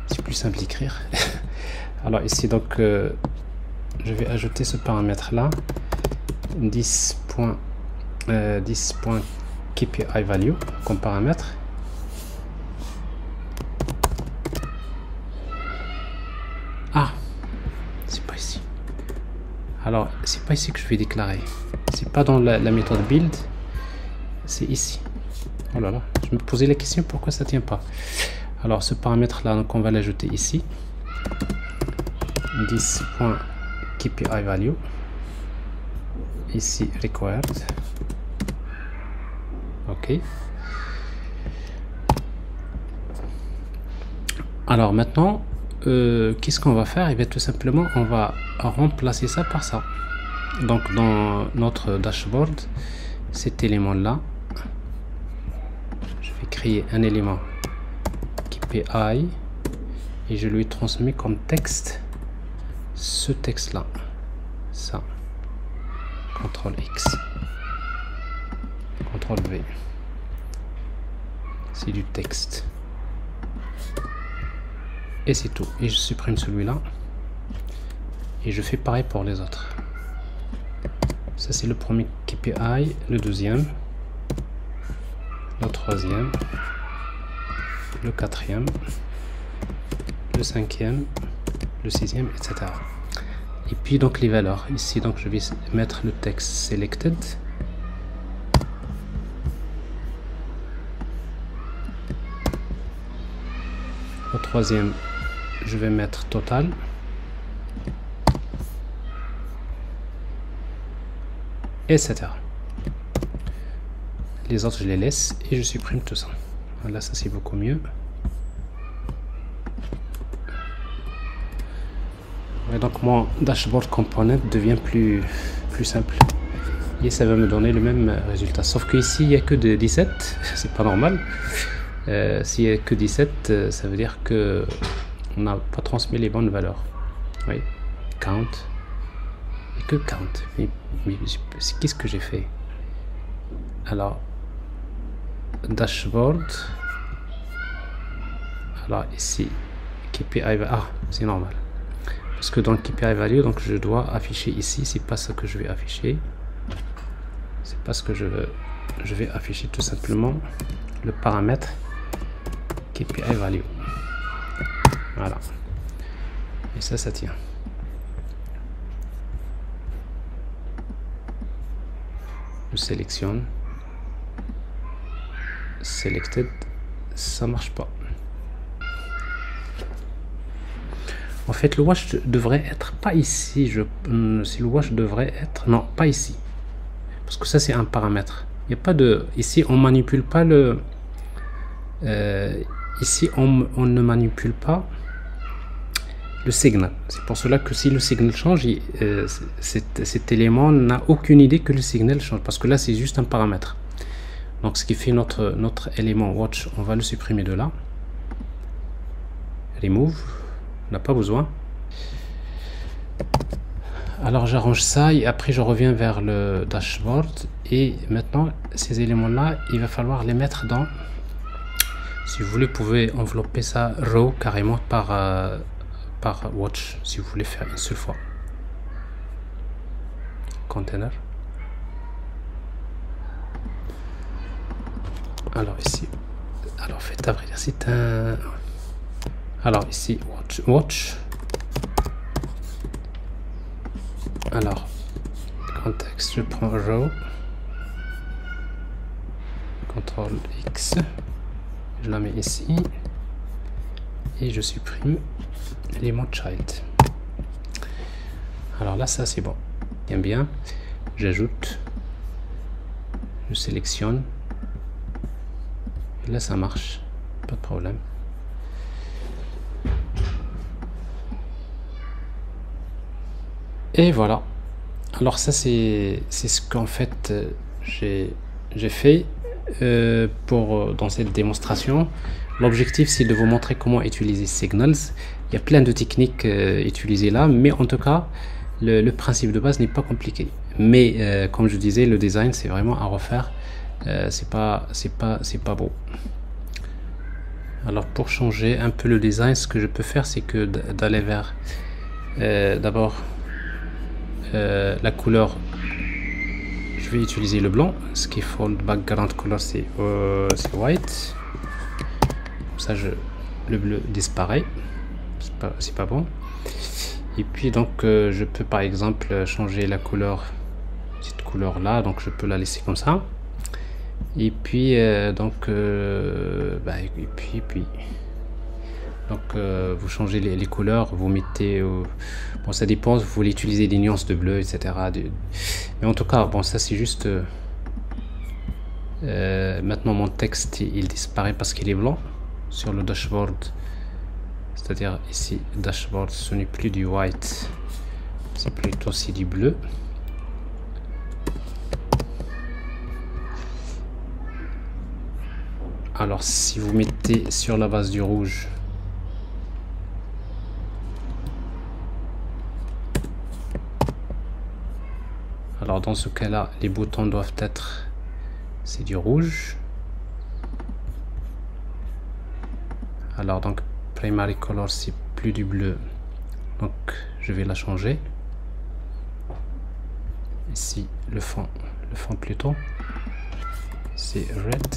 C'est plus simple d'écrire. Alors ici, donc, je vais ajouter ce paramètre là, 10.KPI value comme paramètre. Ah, c'est pas ici. Alors, c'est pas ici que je vais déclarer. C'est pas dans la méthode build, c'est ici. Oh là là, je me posais la question pourquoi ça tient pas. Alors, ce paramètre là, donc on va l'ajouter ici. 10.KPI value, ici required, ok. Alors maintenant, qu'est-ce qu'on va faire? Et bien tout simplement, on va remplacer ça par ça. Donc dans notre dashboard, cet élément là, je vais créer un élément KPI et je lui transmets comme texte ce texte là, ça, CTRL X, CTRL V, c'est du texte et c'est tout. Et je supprime celui-là et je fais pareil pour les autres. Ça c'est le premier KPI, le deuxième, le troisième, le quatrième, le cinquième, le sixième, etc. Et puis donc les valeurs. Ici donc je vais mettre le texte selected. Au troisième, je vais mettre total. Etc. Les autres je les laisse et je supprime tout ça. Voilà, ça c'est beaucoup mieux. Et donc mon dashboard component devient plus simple et ça va me donner le même résultat, sauf que ici il n'y a que de 17, c'est pas normal. S'il n'y a que 17, ça veut dire que on n'a pas transmis les bonnes valeurs. Oui, count, que 40. Mais qu'est-ce que j'ai fait? Alors, dashboard. Alors ici, KPI, ah, c'est normal. Parce que dans le KPI value, donc je dois afficher ici, c'est pas ça que je vais afficher. C'est pas ce que je veux. Je vais afficher tout simplement le paramètre KPI value. Voilà. Et ça tient. Je sélectionne. Selected. Ça marche pas. En fait, le wash devrait être pas ici. Si le wash devrait être... Non, pas ici. Parce que ça, c'est un paramètre. Il n'y a pas de... Ici, on manipule pas le... ici, on ne manipule pas le signal. C'est pour cela que si le signal change, cet élément n'a aucune idée que le signal change. Parce que là, c'est juste un paramètre. Donc, ce qui fait notre élément watch, on va le supprimer de là. Remove. On n'a pas besoin. Alors j'arrange ça et après je reviens vers le dashboard et maintenant ces éléments là il va falloir les mettre dans, si vous voulez, vous pouvez envelopper ça row carrément par watch si vous voulez faire une seule fois. Container. Alors ici, alors faites à vrai dire c'est un... Alors ici, watch. Alors, contexte, je prends row. CTRL X. Je la mets ici. Et je supprime l'élément child. Alors là, ça c'est bon. Bien. J'ajoute. Je sélectionne. Et là, ça marche. Pas de problème. Et voilà. Alors ça c'est ce qu'en fait j'ai fait dans cette démonstration. L'objectif c'est de vous montrer comment utiliser Signals. Il y a plein de techniques utilisées là, mais en tout cas le principe de base n'est pas compliqué. Mais comme je disais, le design c'est vraiment à refaire. C'est pas beau. Alors pour changer un peu le design, ce que je peux faire c'est que d'aller vers d'abord la couleur, je vais utiliser le blanc. Ce qu'il faut, le background color c'est white. Comme ça le bleu disparaît, c'est pas bon. Et puis donc je peux par exemple changer la couleur, cette couleur là, donc je peux la laisser comme ça. Et puis donc donc vous changez les couleurs, vous mettez bon ça dépend, vous voulez utiliser des nuances de bleu, etc. Mais en tout cas bon, ça c'est juste maintenant mon texte il disparaît parce qu'il est blanc sur le dashboard. C'est à dire ici dashboard, ce n'est plus du white, c'est plutôt aussi du bleu. Alors si vous mettez sur la base du rouge, alors dans ce cas là les boutons doivent être, c'est du rouge. Alors donc primary color c'est plus du bleu, donc je vais la changer. Ici le fond plutôt c'est red.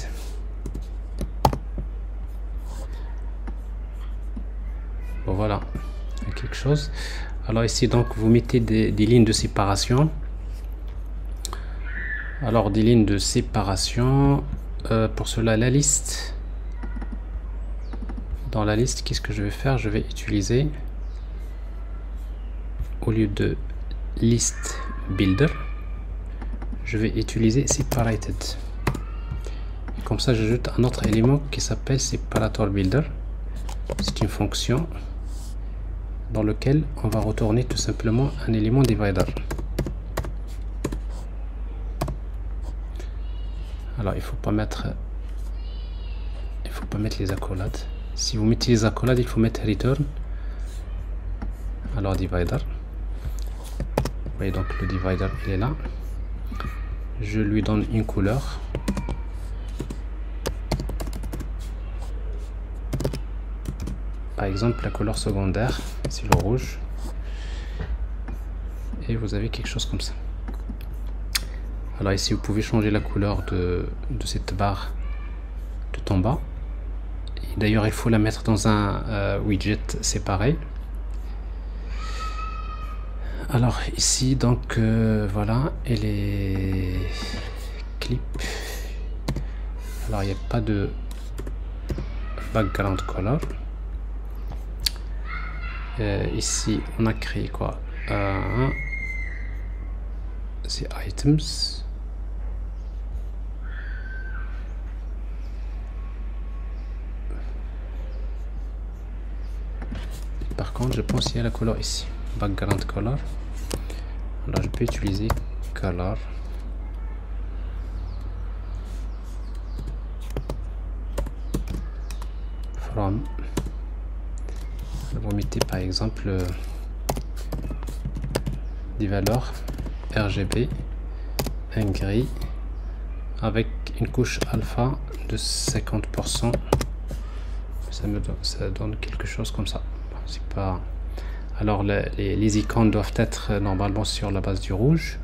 Bon, voilà, quelque chose. Alors ici donc vous mettez des lignes de séparation. Alors des lignes de séparation, pour cela la liste. Dans la liste, qu'est-ce que je vais faire? Je vais utiliser, au lieu de list builder, je vais utiliser separated. Et comme ça j'ajoute un autre élément qui s'appelle separator builder. C'est une fonction dans lequel on va retourner tout simplement un élément divider. Alors il faut pas mettre les accolades. Si vous mettez les accolades, il faut mettre return. Alors divider. voyez donc le divider il est là. Je lui donne une couleur. Par exemple la couleur secondaire, c'est le rouge. Et vous avez quelque chose comme ça. Alors ici vous pouvez changer la couleur de cette barre tout en bas. D'ailleurs il faut la mettre dans un widget séparé. Alors ici donc voilà, et les clips, alors il n'y a pas de background color. Ici on a créé quoi, c'est items. Par contre je pense qu'il y a la couleur ici, background color. Alors je peux utiliser color. From. Vous mettez par exemple des valeurs RGB, un gris avec une couche alpha de 50%. Ça donne quelque chose comme ça. C'est pas. Alors les icônes doivent être normalement sur la base du rouge.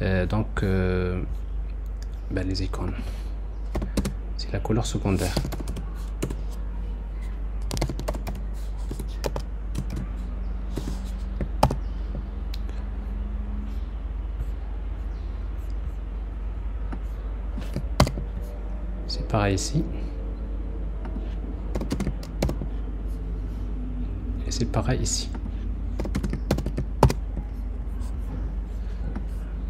Donc les icônes, c'est la couleur secondaire. C'est pareil ici. Et c'est pareil ici.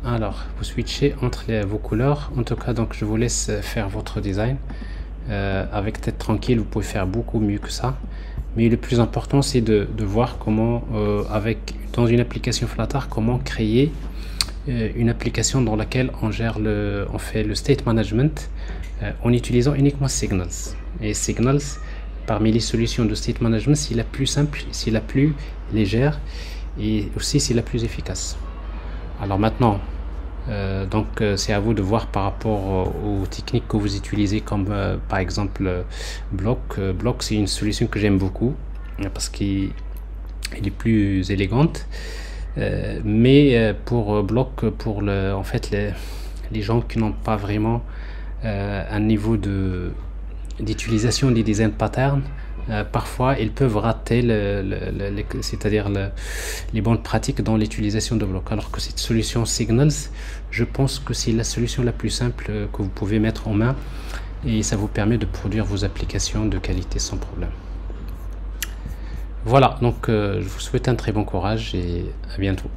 Alors, vous switchez entre vos couleurs. En tout cas, donc je vous laisse faire votre design. Avec tête tranquille, vous pouvez faire beaucoup mieux que ça. Mais le plus important, c'est de voir comment, dans une application Flutter, comment créer une application dans laquelle on fait le state management en utilisant uniquement Signals. Et Signals, parmi les solutions de state management, c'est la plus simple, c'est la plus légère et aussi c'est la plus efficace. Alors maintenant, c'est à vous de voir par rapport aux techniques que vous utilisez, comme par exemple Block. Block, c'est une solution que j'aime beaucoup parce qu'elle est plus élégante. Mais pour Block, pour en fait les gens qui n'ont pas vraiment un niveau d'utilisation des design patterns, parfois ils peuvent rater c'est-à-dire les bonnes pratiques dans l'utilisation de Block, alors que cette solution Signals, je pense que c'est la solution la plus simple que vous pouvez mettre en main et ça vous permet de produire vos applications de qualité sans problème. Voilà, donc je vous souhaite un très bon courage et à bientôt.